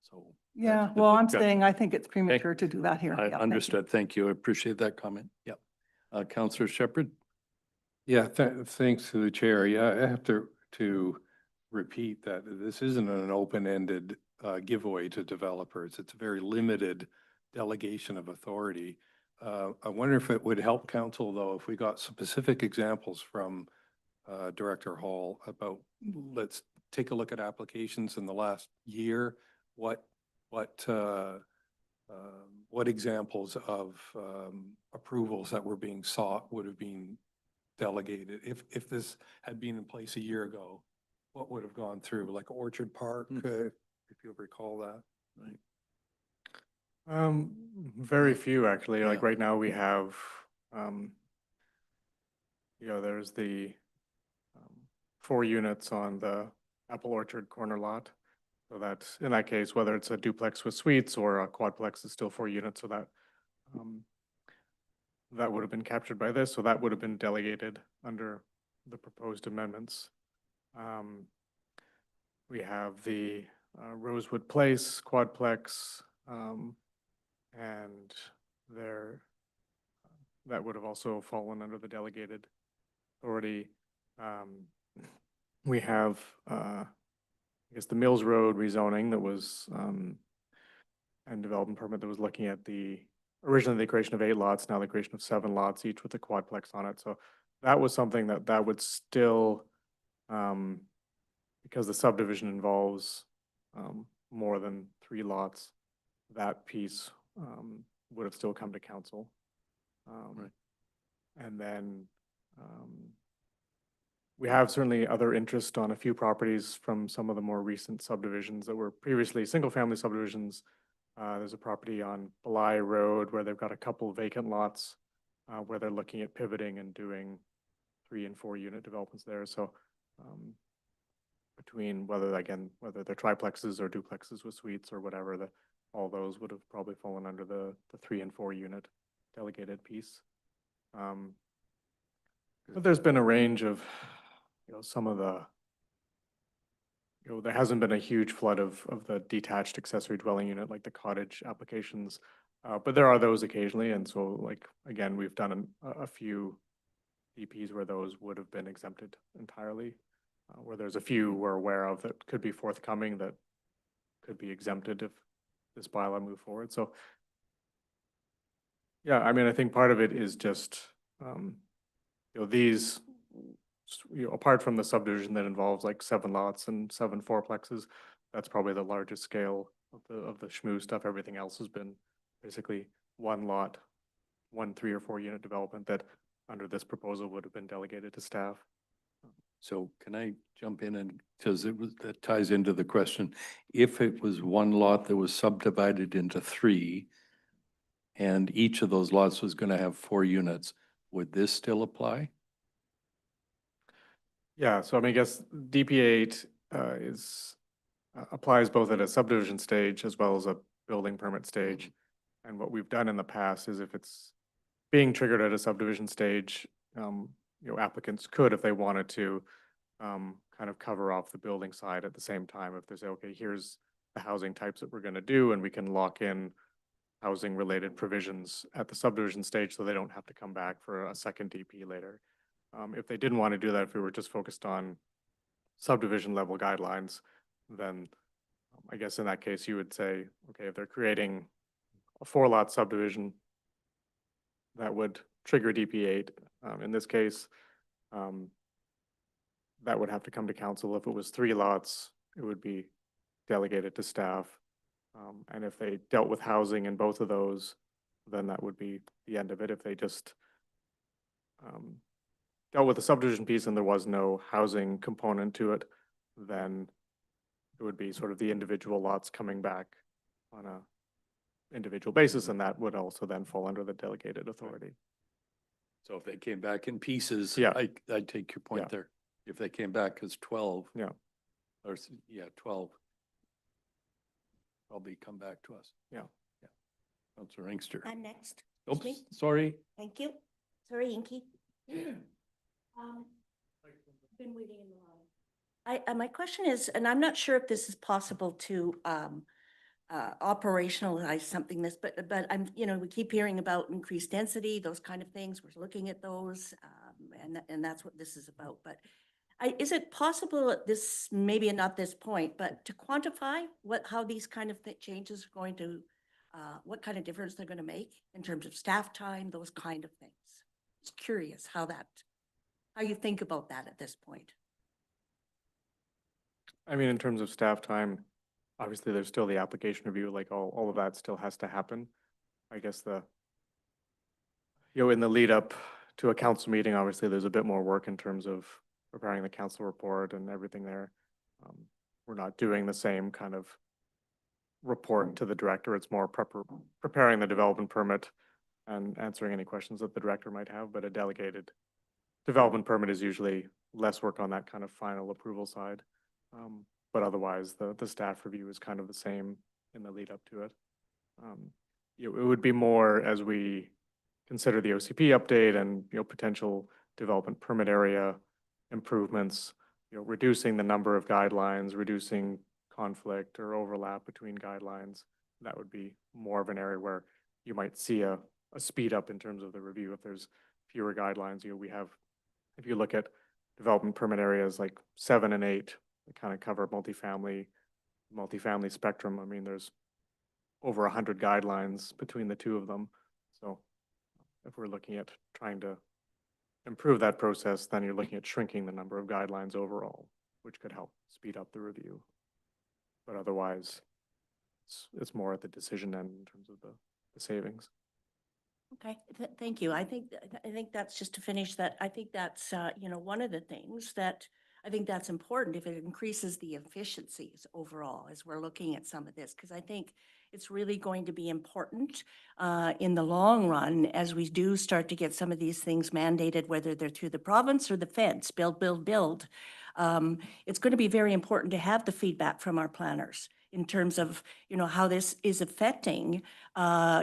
So. yeah. that's the Well, I'm discussion. saying I think it's premature to do that here. I Yeah, thank you. understood. Thank you. I appreciate that comment. Yep. Councilor Shepherd? Yeah, thanks to the chair. Yeah, I have to repeat that this isn't an open-ended giveaway to developers. It's a very limited delegation of authority. I wonder if it would help council, though, if we got specific examples from Director Hall about, let's take a look at applications in the last year. What examples of approvals that were being sought would have been delegated? If this had been in place a year ago, what would have gone through, like Orchard Park, if you recall that? Right. Very few, actually. Like Yeah. right now we have, you know, there's the 4 units on the Apple Orchard corner lot. So that's, in that case, whether it's a duplex with suites or a quadplex, is still 4 units. So that that would have been captured by this. So that would have been delegated under the proposed amendments. We have the Rosewood Place quadplex, and there, that would have also fallen under the delegated authority. We have, I guess, the Mills Road rezoning that was, and development permit that was looking at originally the creation of 8 lots, now the creation of 7 lots, each with a quadplex on it. So that was something that would still, because the subdivision involves more than 3 lots, that piece would have still come to council. Right. And then we have certainly other interest on a few properties from some of the more recent subdivisions that were previously single-family subdivisions. There's a property on Belay Road where they've got a couple vacant lots where they're looking at pivoting and doing 3 and 4 unit developments there. So between whether they're triplexes or duplexes with suites or whatever, all those would have probably fallen under the 3 and 4 unit delegated piece. But there's been a range of, some of the, there hasn't been a huge flood of the detached accessory dwelling unit, like the cottage applications. But there are those occasionally. And so like, again, we've done a few DPs where those would have been exempted entirely, where there's a few we're aware of that could be forthcoming that could be exempted if this bylaw move forward. So yeah, I mean, I think part of it is just, these, apart from the subdivision that involves like 7 lots and 7 fourplexes, that's probably the largest scale of the schmoo stuff. Everything else has been basically 1 lot, 1 3 or 4 unit development that under this proposal would have been delegated to staff. So can I jump in and, because that ties into the question, if it was 1 lot that was subdivided into 3 and each of those lots was going to have 4 units, would this still apply? Yeah, so I mean, I guess DP8 applies both at a subdivision stage as well as a building permit stage. And what we've done in the past is if it's being triggered at a subdivision stage, applicants could, if they wanted to, kind of cover off the building side at the same time. If they say, okay, here's the housing types that we're going to do, and we can lock in housing related provisions at the subdivision stage so they don't have to come back for a second DP later. If they didn't want to do that, if we were just focused on subdivision level guidelines, then I guess in that case you would say, okay, if they're creating a 4 lot subdivision, that would trigger DP8. In this case, that would have to come to council. If it was 3 lots, it would be delegated to staff. And if they dealt with housing in both of those, then that would be the end of it. If they just dealt with the subdivision piece and there was no housing component to it, then it would be sort of the individual lots coming back on a individual basis, and that would also then fall under the delegated authority. So if they came back in pieces, Yeah. I'd take your point Yeah. there. If they came back as 12. Yeah. Or, 12. Probably come back to us. Yeah. Yeah. Councilor Inkster. I'm next. Oops, me. sorry. Thank you. Sorry, Inky. Been waiting in the line. My question is, and I'm not sure if this is possible to operationalize something but I'm, we keep hearing about increased density, those kind of things. We're looking at those, and that's what this is about. But is it possible at this, maybe not this point, but to quantify how these kind of changes are going to, what kind of difference they're going to make in terms of staff time, those kind of things? Just curious how you think about that at this point. I mean, in terms of staff time, obviously there's still the application review, like all of that still has to happen. I guess in the lead up to a council meeting, obviously there's a bit more work in terms of preparing the council report and everything there. We're not doing the same kind of report to the director. It's more preparing the development permit and answering any questions that the director might have, but a delegated development permit is usually less work on that kind of final approval side. But otherwise, the staff review is kind of the same in the lead up to it. It would be more as we consider the OCP update and potential development permit area improvements. reducing the number of guidelines, reducing conflict or overlap between guidelines. That would be more of an area where you might see a speed up in terms of the review if there's fewer guidelines. We have, if you look at development permit areas like 7 and 8, they kind of cover multifamily spectrum. I mean, there's over 100 guidelines between the two of them. So if we're looking at trying to improve that process, then you're looking at shrinking the number of guidelines overall, which could help speed up the review. But otherwise, it's more at the decision end in terms of the savings. Okay, thank you. I think that's just to finish that. I think that's, one of the things that I think that's important if it increases the efficiencies overall as we're looking at some of this, because I think it's really going to be important in the long run as we do start to get some of these things mandated, whether they're through the province or the feds, build. It's going to be very important to have the feedback from our planners in terms of, how this is affecting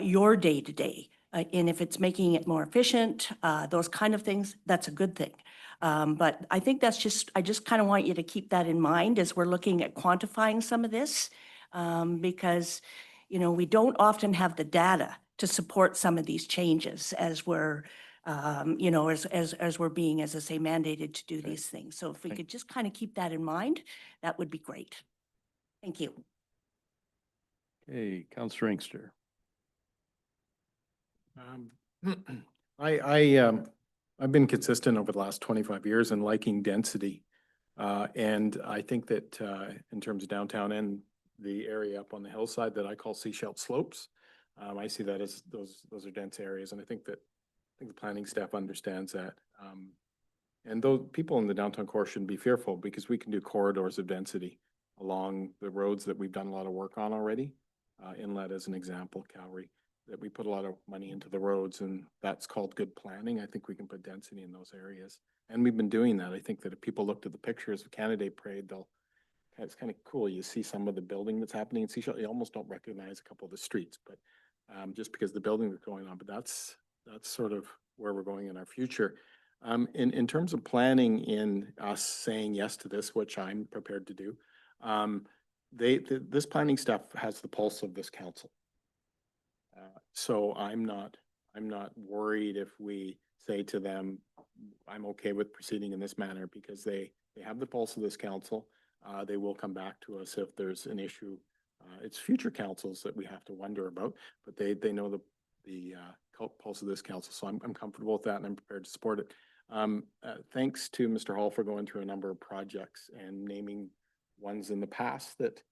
your day-to-day. And if it's making it more efficient, those kind of things, that's a good thing. But I think I just kind of want you to keep that in mind as we're looking at quantifying some of this. Because, we don't often have the data to support some of these changes as we're, as we're being, as I say, mandated to do these things. So if we could just kind of keep that in mind, that would be great. Thank you. Okay, Councillor Inkster. I've been consistent over the last 25 years in liking density. And I think that in terms of downtown and the area up on the hillside that I call Seashell Slopes, I see that as those are dense areas. And I think the planning staff understands that. And those people in the downtown core shouldn't be fearful because we can do corridors of density along the roads that we've done a lot of work on already. Inlet as an example, Calgary, that we put a lot of money into the roads, and that's called good planning. I think we can put density in those areas. And we've been doing that. I think that if people looked at the pictures of Canada Day Parade, it's kind of cool. You see some of the building that's happening in Seashell. You almost don't recognize a couple of the streets, but just because the building that's going on, but that's sort of where we're going in our future. In terms of planning in us saying yes to this, which I'm prepared to do, this planning staff has the pulse of this council. So I'm not worried if we say to them, I'm okay with proceeding in this manner because they have the pulse of this council. They will come back to us if there's an issue. It's future councils that we have to wonder about, but they know the pulse of this council. So I'm comfortable with that and I'm prepared to support it. Thanks to Mr. Hall for going through a number of projects and naming ones in the past that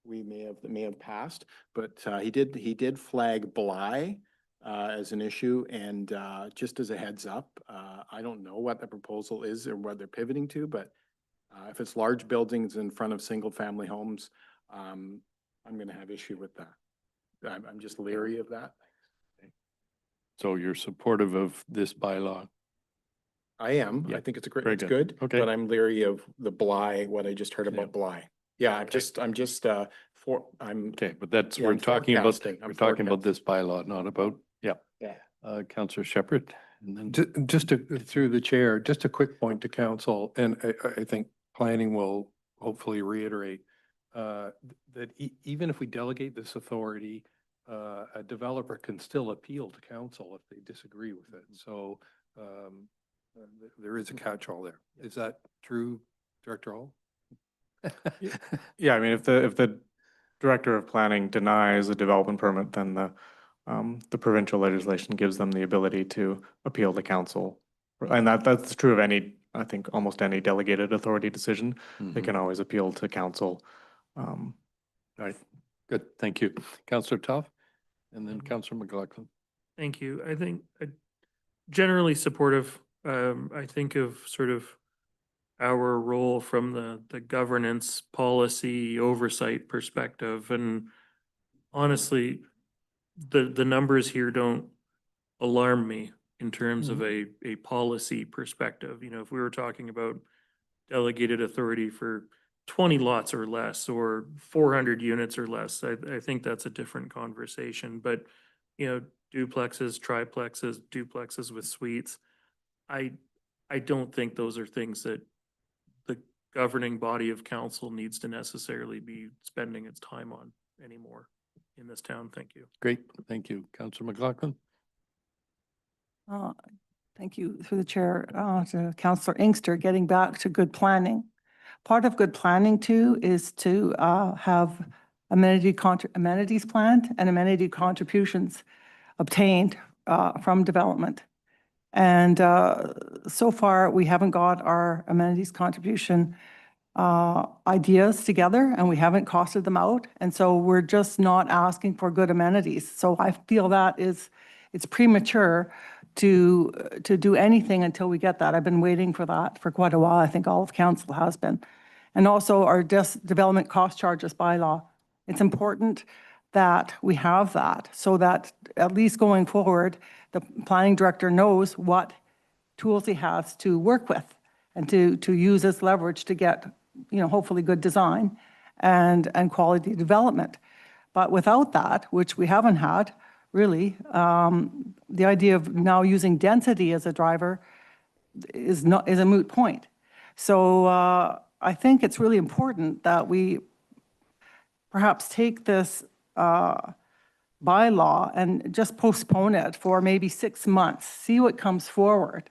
we may have passed, but he did flag Bly as an issue. And just as a heads up, I don't know what the proposal is or what they're pivoting to, but if it's large buildings in front of single family homes, I'm going to have issue with that. I'm just leery of that. So you're supportive of this bylaw? I am. Yeah. I think it's a great, Very it's good. good, Okay. but I'm leery of the Bly, what I just heard Yeah. about Bly. Yeah, I'm Okay. Okay, but that's, Yeah, we're I'm talking about, forecasting. I'm we're talking about this bylaw, not about, yeah. Yeah. Councillor Shepherd, and then. Through the chair, just a quick point to council, and I think planning will hopefully reiterate that even if we delegate this authority, a developer can still appeal to council if they disagree with it. So there is a catch-all there. Is that true, Director Hall? Yeah, I mean, if the director of planning denies a development permit, then the provincial legislation gives them the ability to appeal to council. And that's true of any, I think, almost any delegated authority decision. They can always appeal to council. All right, good, thank you. Councillor Tough, and then Councillor McLaughlin. Thank you. I think generally supportive. I think of sort of our role from the governance policy oversight perspective. And honestly, the numbers here don't alarm me in terms of a policy perspective. If we were talking about delegated authority for 20 lots or less, or 400 units or less, I think that's a different conversation. But, duplexes, triplexes, duplexes with suites, I don't think those are things that governing body of council needs to necessarily be spending its time on anymore in this town. Thank you. Great, thank you. Councillor McLaughlin? Uh, Thank you, through the chair, to Councillor Inkster, getting back to good planning. Part of good planning too is to have amenities planned and amenity contributions obtained from development. And so far, we haven't got our amenities contribution ideas together, and we haven't costed them out. And so we're just not asking for good amenities. So I feel that it's premature to do anything until we get that. I've been waiting for that for quite a while. I think all of council has been. And also our development cost charges bylaw. It's important that we have that so that at least going forward, the planning director knows what tools he has to work with and to use as leverage to get, hopefully good design and quality development. But without that, which we haven't had, really, the idea of now using density as a driver is a moot point. So I think it's really important that we perhaps take this bylaw and just postpone it for maybe 6 months, see what comes forward,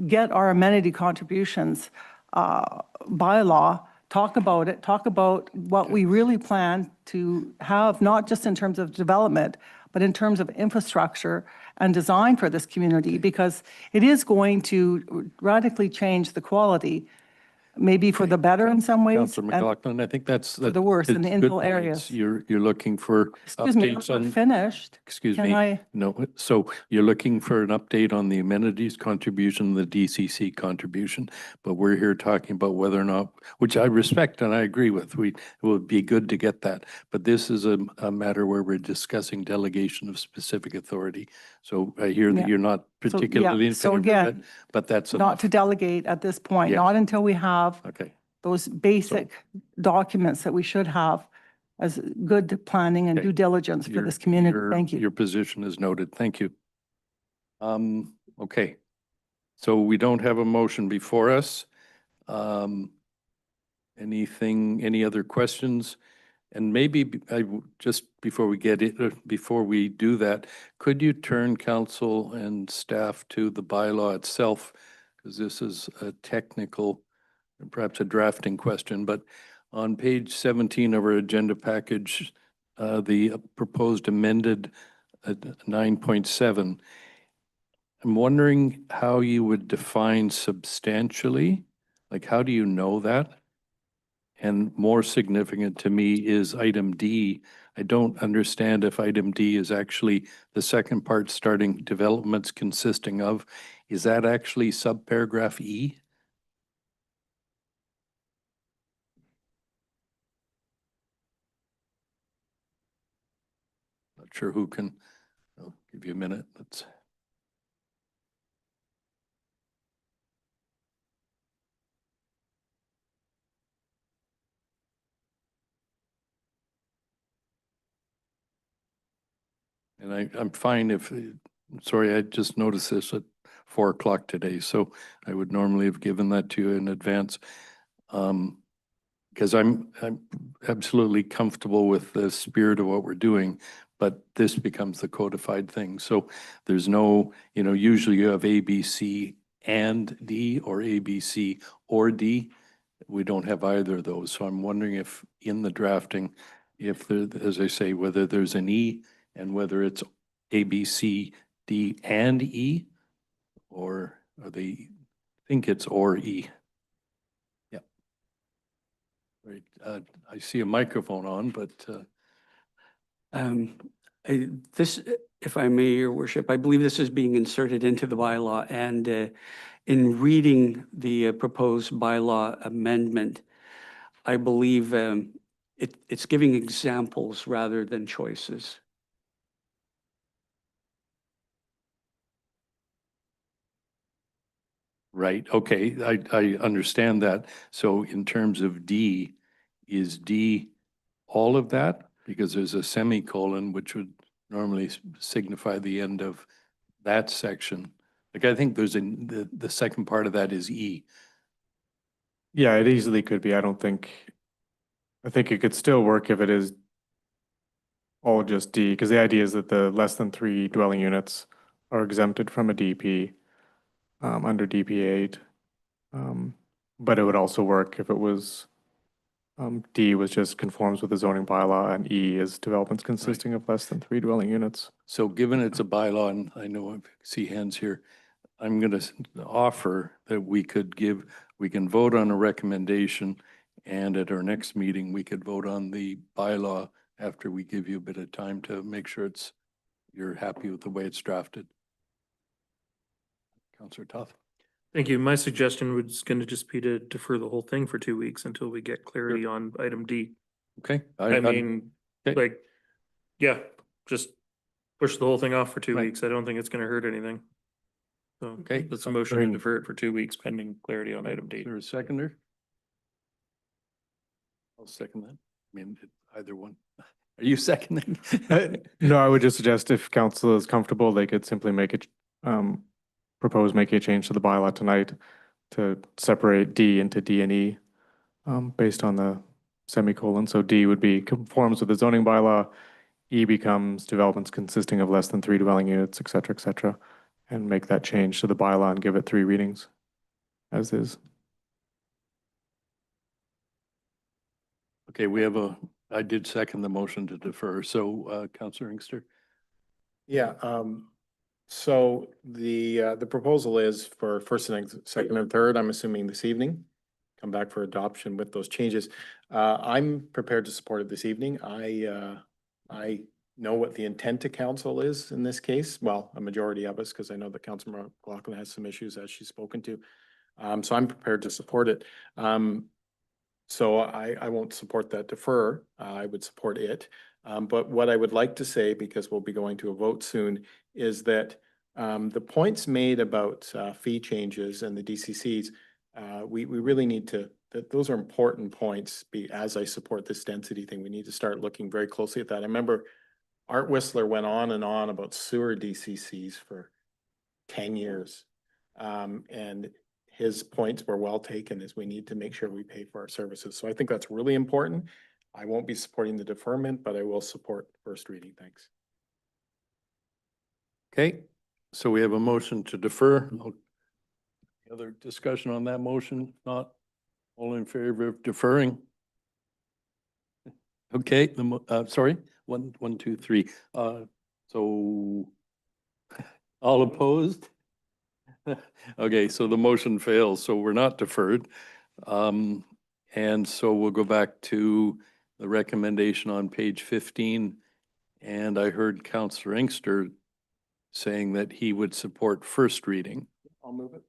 get our amenity contributions bylaw, talk about it, talk about what we really plan to have, not just in terms of development, but in terms of infrastructure and design for this community, because it is going to radically change the quality, maybe for the better in some ways. Councillor and McLaughlin, I think that's. for the worse in the it's good infill points. areas. You're looking for Excuse me, I'm updates not on, finished. excuse Can me. I- No, so you're looking for an update on the amenities contribution, the DCC contribution, but we're here talking about whether or not, which I respect and I agree with, it would be good to get that. But this is a matter where we're discussing delegation of specific authority. So I hear that Yeah. you're not particularly in so favor of again, it, but that's Not enough. to delegate at this point, Yes. not until we have Okay. those basic documents that we should have as good planning and Okay. due diligence for Your- this community. your- Thank you. Your position is noted. Thank you. Okay. So we don't have a motion before us. Any other questions? And maybe just before we get it, before we do that, could you turn council and staff to the bylaw itself? Because this is a technical, and perhaps a drafting question, but on page 17 of our agenda package, the proposed amended 9.7, I'm wondering how you would define substantially? Like, how do you know that? And more significant to me is item D. I don't understand if item D is actually the second part starting developments consisting of. Is that actually subparagraph E? Not sure who can, I'll give you a minute. Let's. And I'm fine if, sorry, I just noticed this at 4 o'clock today, so I would normally have given that to you in advance. Because I'm absolutely comfortable with the spirit of what we're doing, but this becomes the codified thing. So there's no, usually you have A, B, C, and D, or A, B, C, or D. We don't have either of those. So I'm wondering if in the drafting, if there, as I say, whether there's an E and whether it's A, B, C, D, and E, or they think it's or E. Yeah. Right. I see a microphone on, but This, if I may, Your Worship, I believe this is being inserted into the bylaw, and in reading the proposed bylaw amendment, I believe it's giving examples rather than choices. right, okay, I understand that. So in terms of D, is D all of that? Because there's a semicolon, which would normally signify the end of that section. Like, I think there's the second part of that is E. Yeah, it easily could be. I think it could still work if it is all just D, because the idea is that the less than 3 dwelling units are exempted from a DP under DP 8. But it would also work if it was D was just conforms with the zoning bylaw and E is developments consisting of less than 3 dwelling units. So given it's a bylaw, and I know I see hands here, I'm going to offer that we can vote on a recommendation, and at our next meeting, we could vote on the bylaw after we give you a bit of time to make sure you're happy with the way it's drafted. Counselor Toth? Thank you. My suggestion was going to just be to defer the whole thing for 2 weeks until we get clarity on item D. Okay. I mean, okay. like, yeah, just push the whole thing off for 2 Right. weeks. I don't think it's gonna hurt anything. So, Okay. that's a motion to defer it for 2 weeks pending clarity on item D. Is there a seconder? I'll second that. I mean, either one. Are you seconding? No, I would just suggest if council is comfortable, they could simply make it, propose making a change to the bylaw tonight to separate D into D and E, based on the semicolon. So D would be conforms with the zoning bylaw, E becomes developments consisting of less than 3 dwelling units, et cetera, and make that change to the bylaw and give it 3 readings as is. Okay, I did second the motion to defer. So, Counselor Inkster? Yeah, so the proposal is for first and second and third, I'm assuming this evening, come back for adoption with those changes. I'm prepared to support it this evening. I know what the intent of council is in this case. Well, a majority of us, because I know that Councilor McLaughlin has some issues as she's spoken to. So I'm prepared to support it. So I won't support that defer. I would support it. But what I would like to say, because we'll be going to a vote soon, is that the points made about fee changes and the DCCs, we really need to, those are important points. As I support this density thing, we need to start looking very closely at that. I remember Art Whistler went on and on about sewer DCCs for 10 years. And his points were well taken, as we need to make sure we pay for our services. So I think that's really important. I won't be supporting the deferment, but I will support first reading. Thanks. Okay, so we have a motion to defer. Other discussion on that motion? If not, all in favor of deferring? Okay, sorry, one, two, three. So all opposed? Okay, so the motion fails, so we're not deferred. And so we'll go back to the recommendation on page 15. And I heard Counselor Inkster saying that he would support first reading. I'll move it.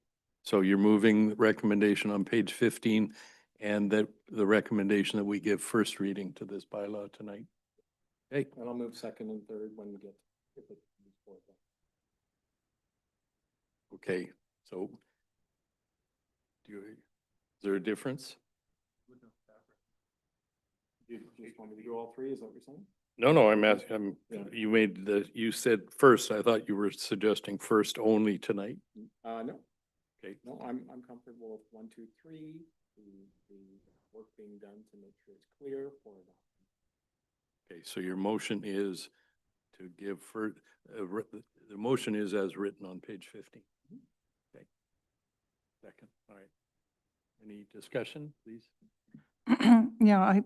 So you're moving the recommendation on page 15 and that the recommendation that we give first reading to this bylaw tonight. Okay, And I'll move second and third when we get. If it moves forward. okay, so is there a difference? You just want me to do all 3? Is that what you're saying? No, I'm asking, you said first. I thought you were suggesting first only tonight. No. Okay. No, I'm comfortable with 1, 2, 3, the work being done to make sure it's clear for adoption. Okay, so your motion is to give the motion is as written on page 15. Okay. Second, all right. Any discussion, please? Yeah,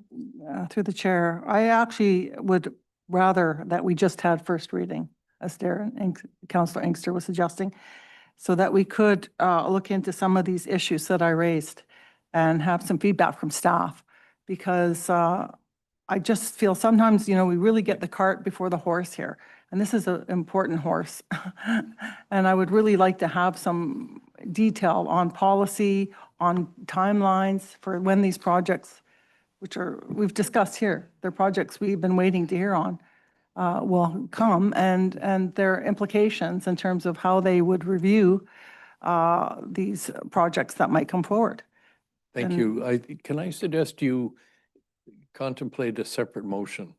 through the chair, I actually would rather that we just had first reading, as Darren and Councillor Inkster was suggesting, so that we could look into some of these issues that I raised and have some feedback from staff. Because I just feel sometimes, we really get the cart before the horse here. And this is an important horse. And I would really like to have some detail on policy, on timelines for when these projects, we've discussed here, they're projects we've been waiting to hear on, will come, and their implications in terms of how they would review these projects that might come forward. Thank you. Can I suggest you contemplate a separate motion,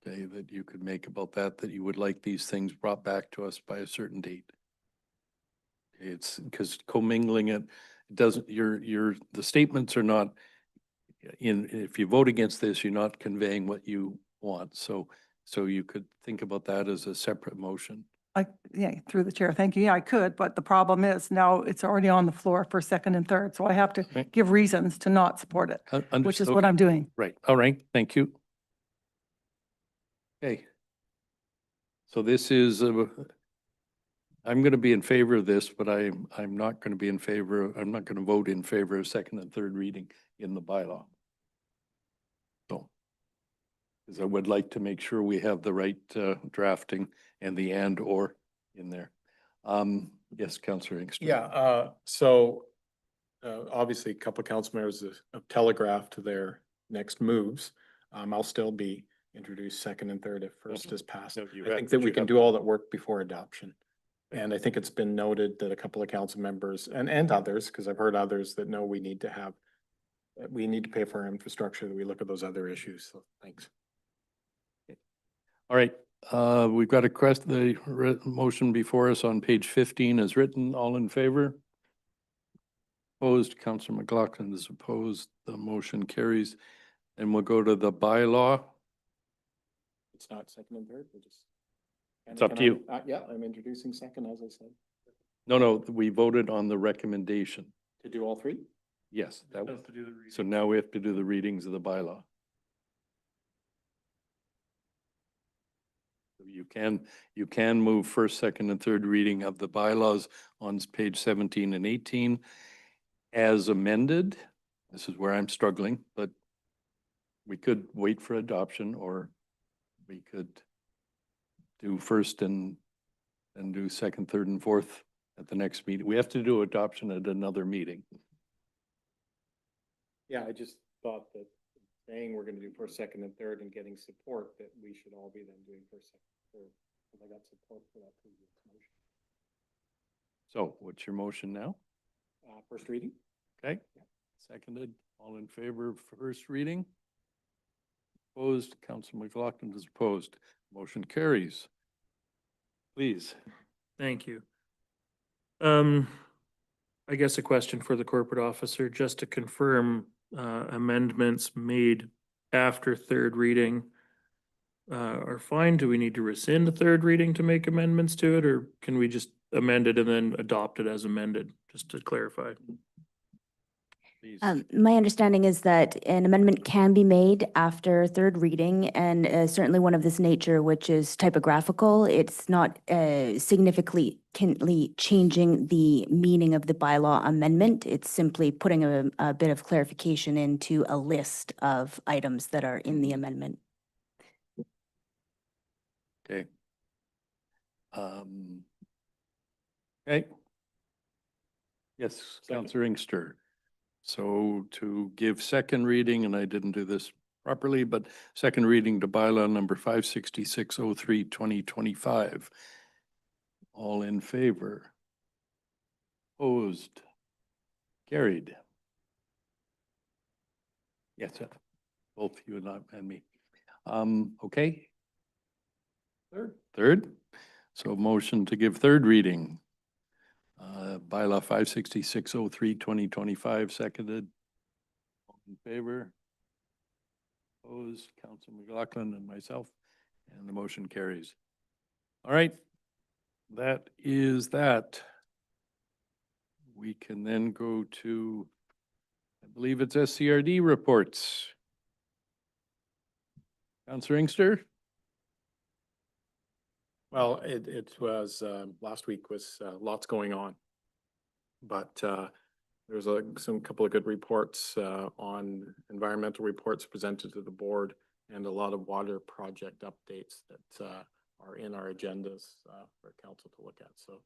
okay, that you could make about that you would like these things brought back to us by a certain date? It's because commingling it it doesn't, the statements are not if you vote against this, you're not conveying what you want. So you could think about that as a separate motion. Yeah, through the chair. Thank you. Yeah, I could, but the problem is now it's already on the floor for second and third. So I have to Right. give reasons to not support it, which is Understood. what I'm doing. Right, all right, thank you. Okay. So this is, I'm going to be in favor of this, but I'm not going to be in favor, I'm not going to vote in favor of second and third reading in the bylaw. So, because I would like to make sure we have the right drafting and the and or in there. Yes, Councillor Inkster. Yeah, obviously, a couple of council members have telegraphed their next moves. I'll still be introduced second and third if first is passed. No, you I have- think that we you can have- do all that work before adoption. And I think it's been noted that a couple of council members and others, because I've heard others that know we need to have, that we need to pay for our infrastructure, that we look at those other issues. So thanks. All right, we've got the motion before us on page 15 as written. All in favor? Opposed? Councillor McLaughlin is opposed. The motion carries. And we'll go to the bylaw. It's not second and third, we'll just. It's up to you. Yeah, I'm introducing second, as I said, No, we voted on the recommendation. to do all three. Yes, that was, Have to do the reading. so now we have to do the readings of the bylaw. You can move first, second, and third reading of the bylaws on page 17 and 18 as amended. This is where I'm struggling, but we could wait for adoption, or we could do first and do second, third, and fourth at the next meeting. We have to do adoption at another meeting. Yeah, I just thought that saying we're gonna do first, second, and third and getting support, that we should all be then doing first, second, third. Because I got support for that previous motion. So what's your motion now? First reading? Okay, seconded. All in favor of first reading? Opposed? Councilor McLaughlin is opposed. Motion carries. Please. Thank you. I guess a question for the corporate officer, just to confirm, amendments made after third reading are fine. Do we need to rescind the third reading to make amendments to it, or can we just amend it and then adopt it as amended, just to clarify? Please. My understanding is that an amendment can be made after third reading, and certainly one of this nature, which is typographical. It's not significantly changing the meaning of the bylaw amendment. It's simply putting a bit of clarification into a list of items that are in the amendment. Okay. Okay. Yes, Second. Councillor Inkster. So to give second reading, and I didn't do this properly, but second reading to bylaw number 56603, 2025. All in favor? Opposed? Carried. Yes, both you and me. Okay. Third. So motion to give third reading. Bylaw 56603, 2025, seconded. All in favor? Opposed? Councilor McLaughlin and myself, and the motion carries. All right. That is that. We can then go to, I believe it's SCRD reports. Councillor Inkster? Well, it was, last week was lots going on. But there was couple of good reports on environmental reports presented to the board, and a lot of water project updates that are in our agendas for council to look at. So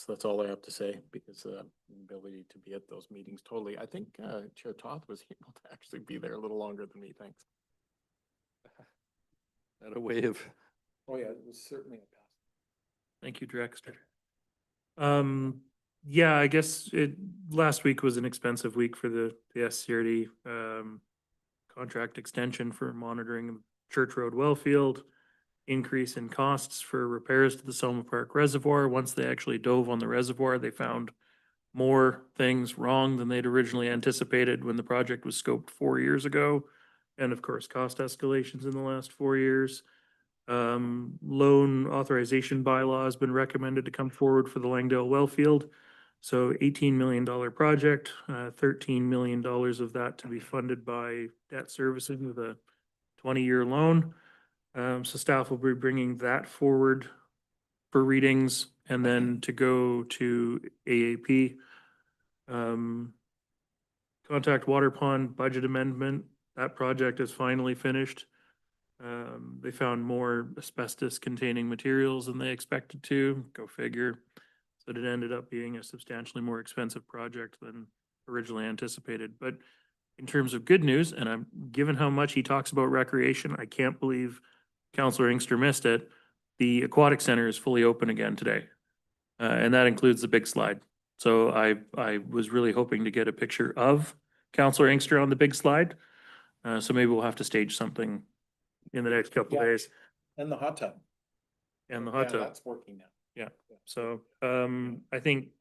that's all I have to say, because the ability to be at those meetings totally. I think Chair Toth was able to actually be there a little longer than me. Thanks. That a way of, Oh, yeah, it was certainly a pass. Thank you, Drexter. Yeah, I guess last week was an expensive week for the SCRD, contract extension for monitoring Church Road Wellfield, increase in costs for repairs to the Selma Park Reservoir. Once they actually dove on the reservoir, they found more things wrong than they'd originally anticipated when the project was scoped 4 years ago. And of course, cost escalations in the last 4 years. Loan authorization bylaw has been recommended to come forward for the Langdale Wellfield. So $18 million project, $13 million of that to be funded by debt servicing with a 20-year loan. So staff will be bringing that forward for readings and then to go to AAP. Contact Water Pond budget amendment, that project is finally finished. They found more asbestos containing materials than they expected to, go figure. So it ended up being a substantially more expensive project than originally anticipated. But in terms of good news, and I'm given how much he talks about recreation, I can't believe Councillor Inkster missed it. The aquatic center is fully open again today. And that includes the big slide. So I was really hoping to get a picture of Councillor Inkster on the big slide. So maybe we'll have to stage something in the next couple of Yeah. days. And the hot tub. And the hot tub. That's working now. So I think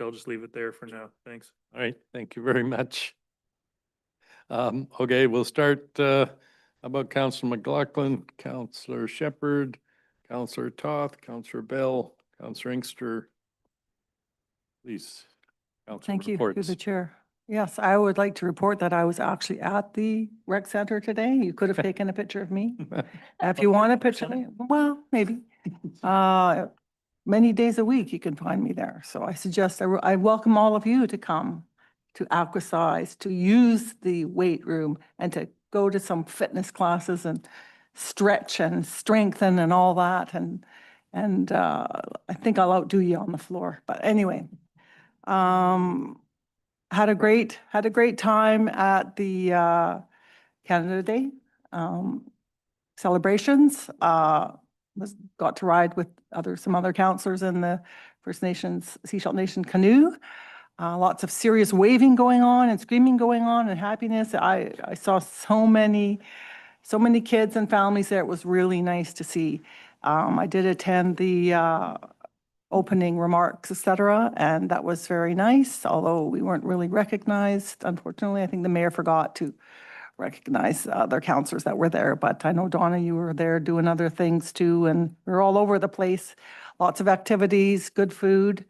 I'll just leave it there for now. Thanks. All right, thank you very much. Okay, we'll start, how about Councillor McLaughlin, Councillor Shepherd, Councillor Toth, Councillor Bell, Councillor Inkster. Please. Councillor Thank you, through reports. the chair. Yes, I would like to report that I was actually at the rec center today. You could have taken a picture of me. If you want a picture, well, maybe. Many days a week you can find me there. So I suggest, I welcome all of you to come to Aquasize, to use the weight room and to go to some fitness classes and stretch and strengthen and all that. And I think I'll outdo you on the floor. But anyway, had a great time at the Canada Day celebrations. Got to ride with some other councillors in the First Nations, Sechelt Nation canoe. Lots of serious waving going on and screaming going on and happiness. I saw so many kids and families there. It was really nice to see. I did attend the opening remarks, etc., and that was very nice, although we weren't really recognized. Unfortunately, I think the mayor forgot to recognize other councillors that were there, but I know Donna, you were there doing other things too, and we were all over the place. Lots of activities, good food.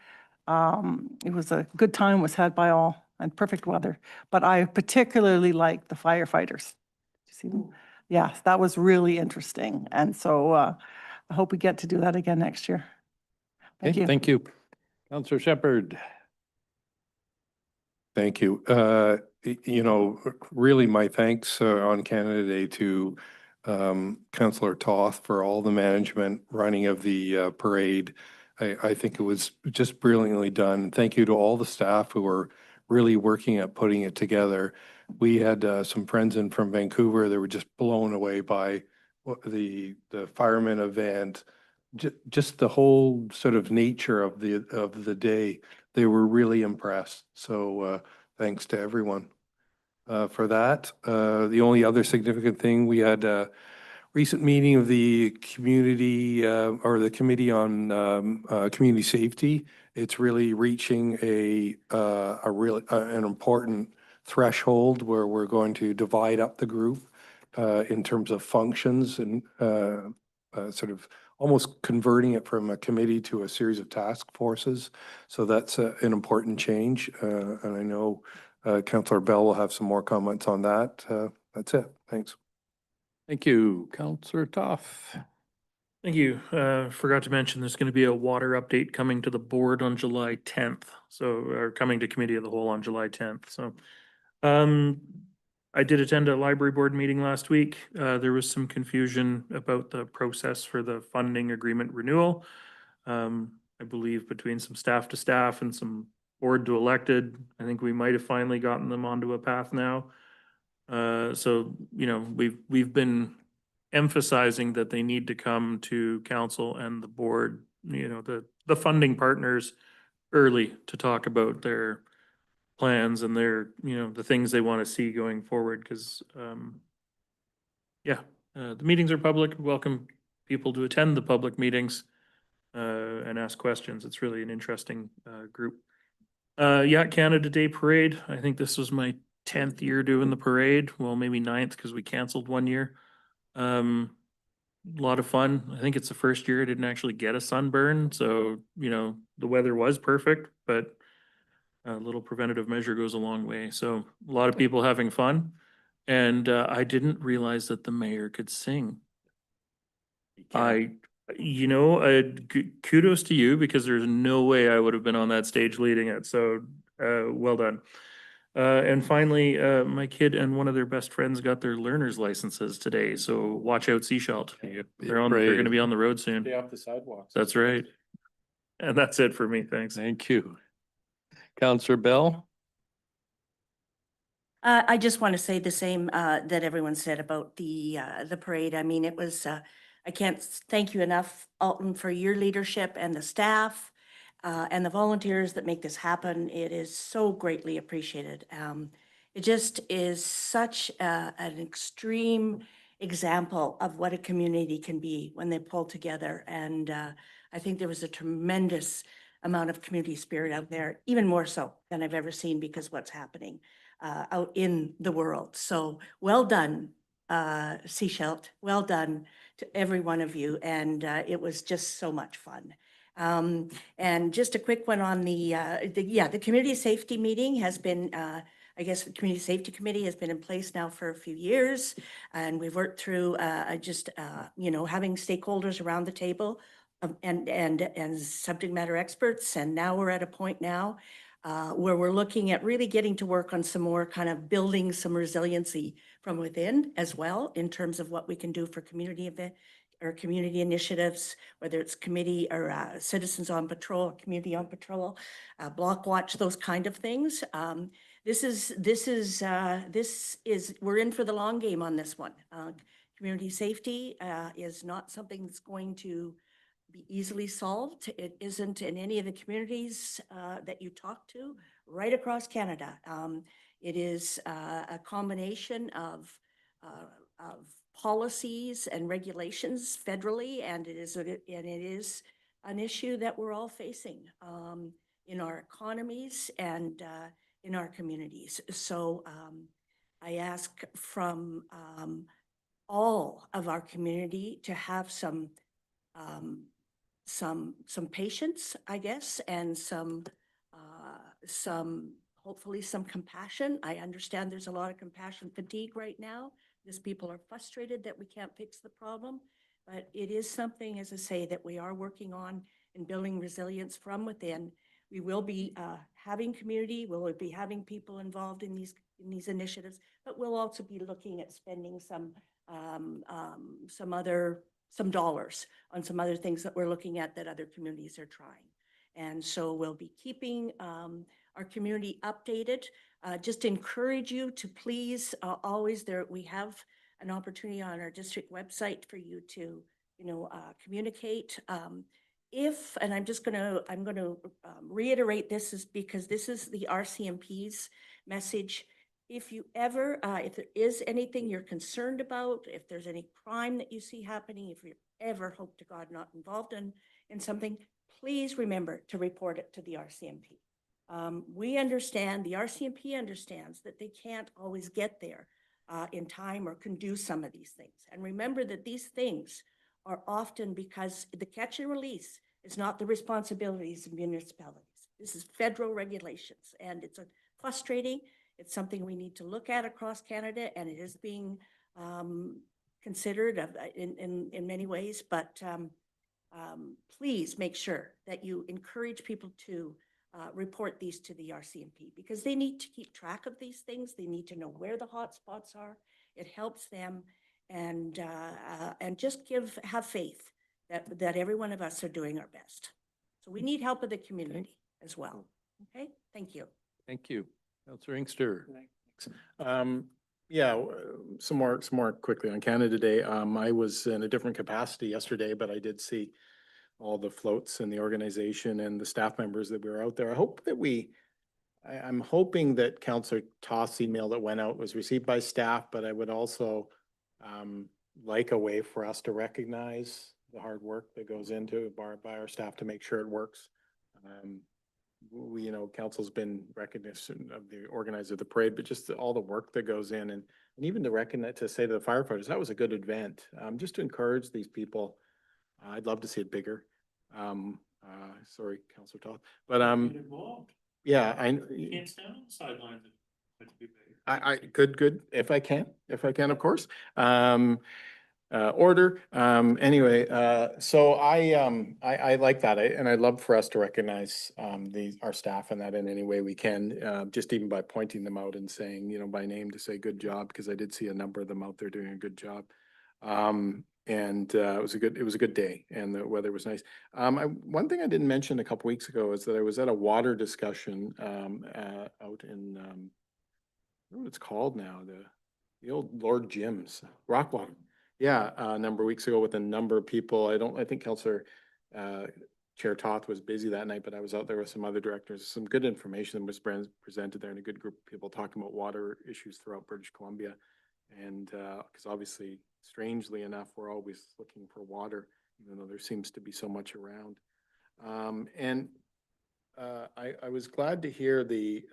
It was a good time was had by all and perfect weather, but I particularly liked the firefighters. Did you see them? Yes, that was really interesting. And so I hope we get to do that again next year. Thank Okay, you. thank you. Councillor Shepherd. Thank you. You know, really my thanks on Canada Day to Councillor Toth for all the management running of the parade. I think it was just brilliantly done. Thank you to all the staff who were really working at putting it together. We had some friends in from Vancouver that were just blown away by the fireman event, just the whole sort of nature of the day. They were really impressed. So thanks to everyone for that. The only other significant thing, we had a recent meeting of the community or the Committee on Community Safety. It's really reaching an important threshold where we're going to divide up the group in terms of functions and sort of almost converting it from a committee to a series of task forces. So that's an important change. And I know Councillor Bell will have some more comments on that. That's it. Thanks. Thank you. Councillor Toth. Thank you. Forgot to mention, there's going to be a water update coming to the board on July 10th. So, or coming to committee of the whole on July 10th. So, I did attend a library board meeting last week. There was some confusion about the process for the funding agreement renewal. I believe between some staff to staff and some board to elected, I think we might have finally gotten them onto a path now. So, you know, we've been emphasizing that they need to come to council and the board, you know, the funding partners early to talk about their plans and their, you know, the things they want to see going forward. Because, the meetings are public. Welcome people to attend the public meetings and ask questions. It's really an interesting group. Yeah, Canada Day Parade. I think this was my 10th year doing the parade. Well, maybe 9th because we canceled one year. A lot of fun. I think it's the first year I didn't actually get a sunburn, so, you know, the weather was perfect, but a little preventative measure goes a long way. So a lot of people having fun. And I didn't realize that the mayor could sing. Kudos to you because there's no way I would have been on that stage leading it. So, well done. And finally, my kid and one of their best friends got their learner's licenses today. So watch out, Seashelt. They're gonna be on the road soon. Stay off the sidewalks. That's right. And that's it for me. Thanks. Thank you. Counselor Bell? I just want to say the same that everyone said about the parade. I mean, it was, I can't thank you enough, Alton, for your leadership and the staff and the volunteers that make this happen. It is so greatly appreciated. It just is such an extreme example of what a community can be when they pull together. And I think there was a tremendous amount of community spirit out there, even more so than I've ever seen because what's happening out in the world. So well done, Seashelt. Well done to every one of you. And it was just so much fun. And just a quick one on the community safety meeting has been, I guess the Community Safety Committee has been in place now for a few years. And we've worked through you know, having stakeholders around the table and subject matter experts. And now we're at a point now where we're looking at really getting to work on some more kind of building some resiliency from within as well in terms of what we can do for community event or community initiatives, whether it's committee or citizens on patrol, community on patrol, block watch, those kind of things. This is we're in for the long game on this one. Community safety is not something that's going to be easily solved. It isn't in any of the communities that you talk to right across Canada. It is a combination of policies and regulations federally, and it is an issue that we're all facing in our economies and in our communities. So I ask from all of our community to have some patience, I guess, and some hopefully some compassion. I understand there's a lot of compassion fatigue right now because people are frustrated that we can't fix the problem. But it is something, as I say, that we are working on in building resilience from within. We will be having community, we'll be having people involved in these initiatives, but we'll also be looking at spending some dollars on some other things that we're looking at that other communities are trying. And so we'll be keeping our community updated. Just encourage you to please always we have an opportunity on our district website for you to, you know, communicate. And I'm going to reiterate this is because this is the RCMP's message. If you ever, if there is anything you're concerned about, if there's any crime that you see happening, if you ever hope to God not involved in something, please remember to report it to the RCMP. We understand, the RCMP understands that they can't always get there in time or can do some of these things. And remember that these things are often because the catch and release is not the responsibilities of municipalities. This is federal regulations, and it's frustrating. It's something we need to look at across Canada, and it is being considered in many ways. But please make sure that you encourage people to report these to the RCMP because they need to keep track of these things. They need to know where the hot spots are. It helps them, and just have faith that every one of us are doing our best. So we need help of the community as well. Okay, thank you. Thank you. Councillor Inkster. Yeah, some more quickly on Canada Day. I was in a different capacity yesterday, but I did see all the floats and the organization and the staff members that were out there. I hope that I'm hoping that Councillor Toth's email that went out was received by staff, but I would also like a way for us to recognize the hard work that goes into by our staff to make sure it works. you know, council's been recognition of the organizer of the parade, but just all the work that goes in and even to recognize, to say to the firefighters, that was a good event. Just to encourage these people. I'd love to see it bigger. Sorry, Councilor Toth, but, yeah, Can't stand on the sidelines. good, if I can, of course. Order, anyway, so I like that, and I'd love for us to recognize, our staff in that in any way we can, just even by pointing them out and saying, you know, by name to say good job, because I did see a number of them out there doing a good job. It was a good day and the weather was nice. One thing I didn't mention a couple weeks ago is that I was at a water discussion, out in, I don't know what it's called now, the old Lord Jim's, Rockwater. Yeah, a number of weeks ago with a number of people. I think Councilor, Chair Toth was busy that night, but I was out there with some other directors. Some good information was presented there and a good group of people talking about water issues throughout British Columbia. And, because obviously, strangely enough, we're always looking for water, even though there seems to be so much around. I was glad to hear the,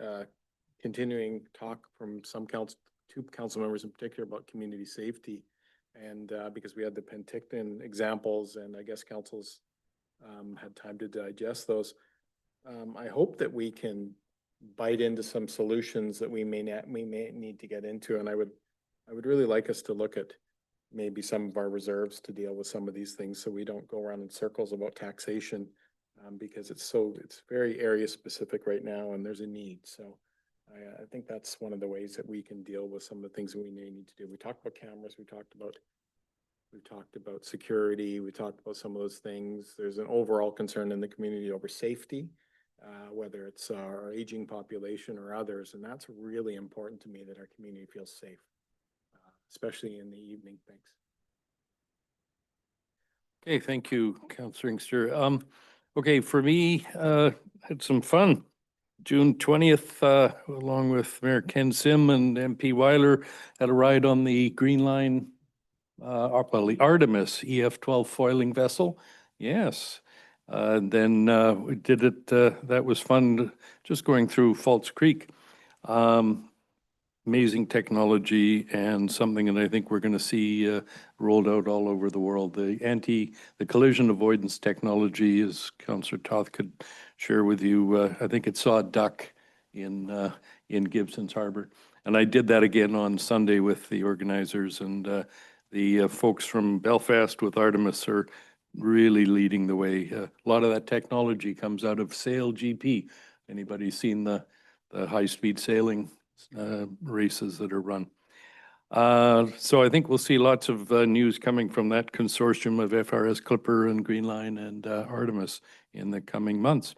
continuing talk from two council members in particular about community safety. And because we had the Penticton examples and I guess councils had time to digest those. I hope that we can bite into some solutions that we may need to get into. And I would really like us to look at maybe some of our reserves to deal with some of these things so we don't go around in circles about taxation because it's very area specific right now and there's a need. So I think that's one of the ways that we can deal with some of the things that we may need to do. We talked about cameras, we talked about security, we talked about some of those things. There's an overall concern in the community over safety, whether it's our aging population or others, and that's really important to me that our community feels safe, especially in the evening. Thanks. Okay, thank you, Councillor Inkster. Okay, for me, had some fun. June 20th, along with Mayor Ken Sim and MP Weiler, had a ride on the Green Line, the Artemis EF-12 foiling vessel. Yes. Then we did it, that was fun, just going through Falls Creek. Amazing technology and something that I think we're going to see rolled out all over the world. The collision avoidance technology, as Councillor Toth could share with you, I think it saw a duck in Gibson's Harbor. And I did that again on Sunday with the organizers, and the folks from Belfast with Artemis are really leading the way. A lot of that technology comes out of SailGP. Anybody seen the high-speed sailing races that are run? So I think we'll see lots of news coming from that consortium of FRS Clipper and Green Line and Artemis in the coming months.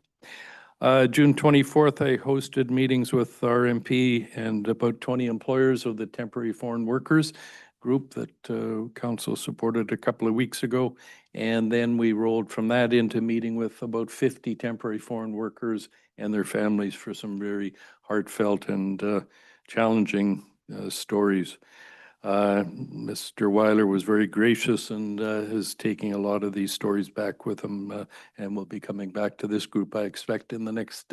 June 24th, I hosted meetings with our MP and about 20 employers of the temporary foreign workers group that council supported a couple of weeks ago. And then we rolled from that into meeting with about 50 temporary foreign workers and their families for some very heartfelt and challenging stories. Mr. Weiler was very gracious and is taking a lot of these stories back with him and will be coming back to this group, I expect, in the next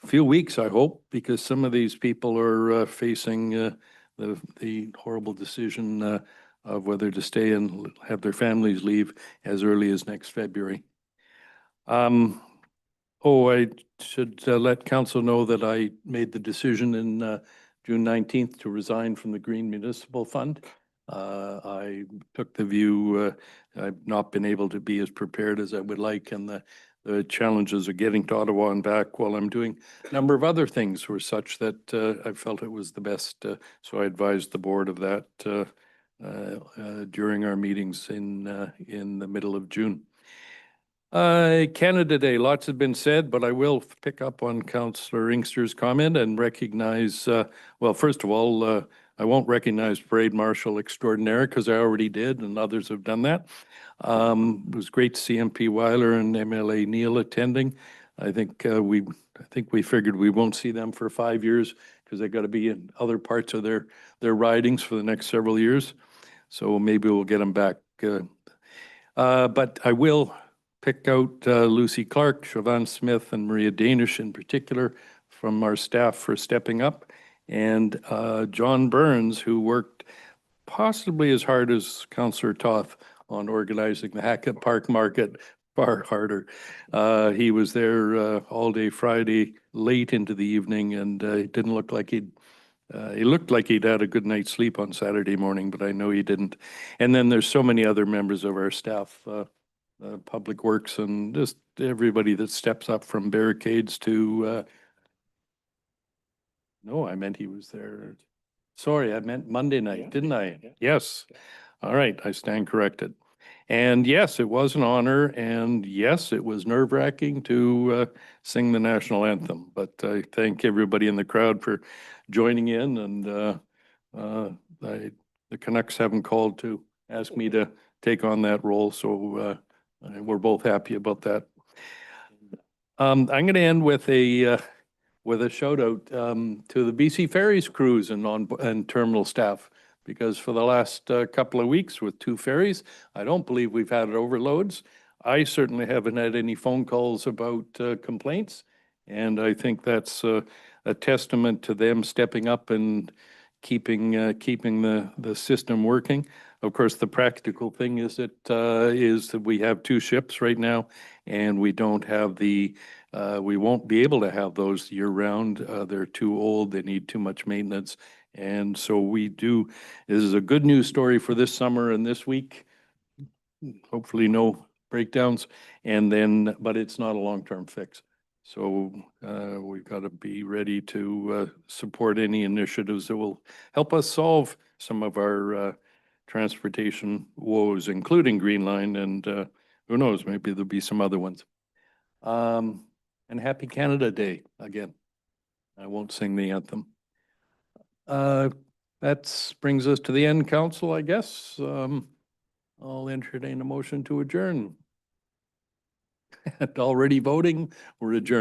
few weeks, I hope, because some of these people are facing the horrible decision of whether to stay and have their families leave as early as next February. I should let council know that I made the decision in June 19th to resign from the Green Municipal Fund. I took the view I've not been able to be as prepared as I would like, and the challenges of getting to Ottawa and back while I'm doing a number of other things were such that I felt it was the best. So I advised the board of that during our meetings in the middle of June. Canada Day, lots have been said, but I will pick up on Councillor Inkster's comment and recognize, well, first of all, I won't recognize Parade Marshal Extraordinaire because I already did and others have done that. It was great to see MP Weiler and MLA Neal attending. I think we figured we won't see them for 5 years because they've got to be in other parts of their ridings for the next several years. So maybe we'll get them back. But I will pick out Lucy Clark, Siobhan Smith, and Maria Danish in particular from our staff for stepping up, and John Burns, who worked possibly as hard as Councillor Toth on organizing the Hackett Park Market, far harder. He was there all day Friday, late into the evening, and it didn't look like he looked like he'd had a good night's sleep on Saturday morning, but I know he didn't. And then there's so many other members of our staff, Public Works, and just everybody that steps up from barricades to, no, I meant he was there. Sorry, I meant Monday night, didn't I? Yes. All right, I stand corrected. And yes, it was an honor, and yes, it was nerve-wracking to sing the national anthem. But I thank everybody in the crowd for joining in, and the Canucks haven't called to ask me to take on that role, so we're both happy about that. I'm going to end with a shout out to the BC Ferries crews and terminal staff, because for the last couple of weeks with 2 ferries, I don't believe we've had overloads. I certainly haven't had any phone calls about complaints, and I think that's a testament to them stepping up and keeping the system working. Of course, the practical thing is that we have 2 ships right now, and we don't have we won't be able to have those year round. They're too old. They need too much maintenance. And so this is a good news story for this summer and this week. Hopefully no breakdowns. But it's not a long-term fix. So we've got to be ready to support any initiatives that will help us solve some of our transportation woes, including Green Line, and who knows, maybe there'll be some other ones. And happy Canada Day again. I won't sing the anthem. That brings us to the end, council, I guess. I'll entertain a motion to adjourn. Already voting, we're adjourned.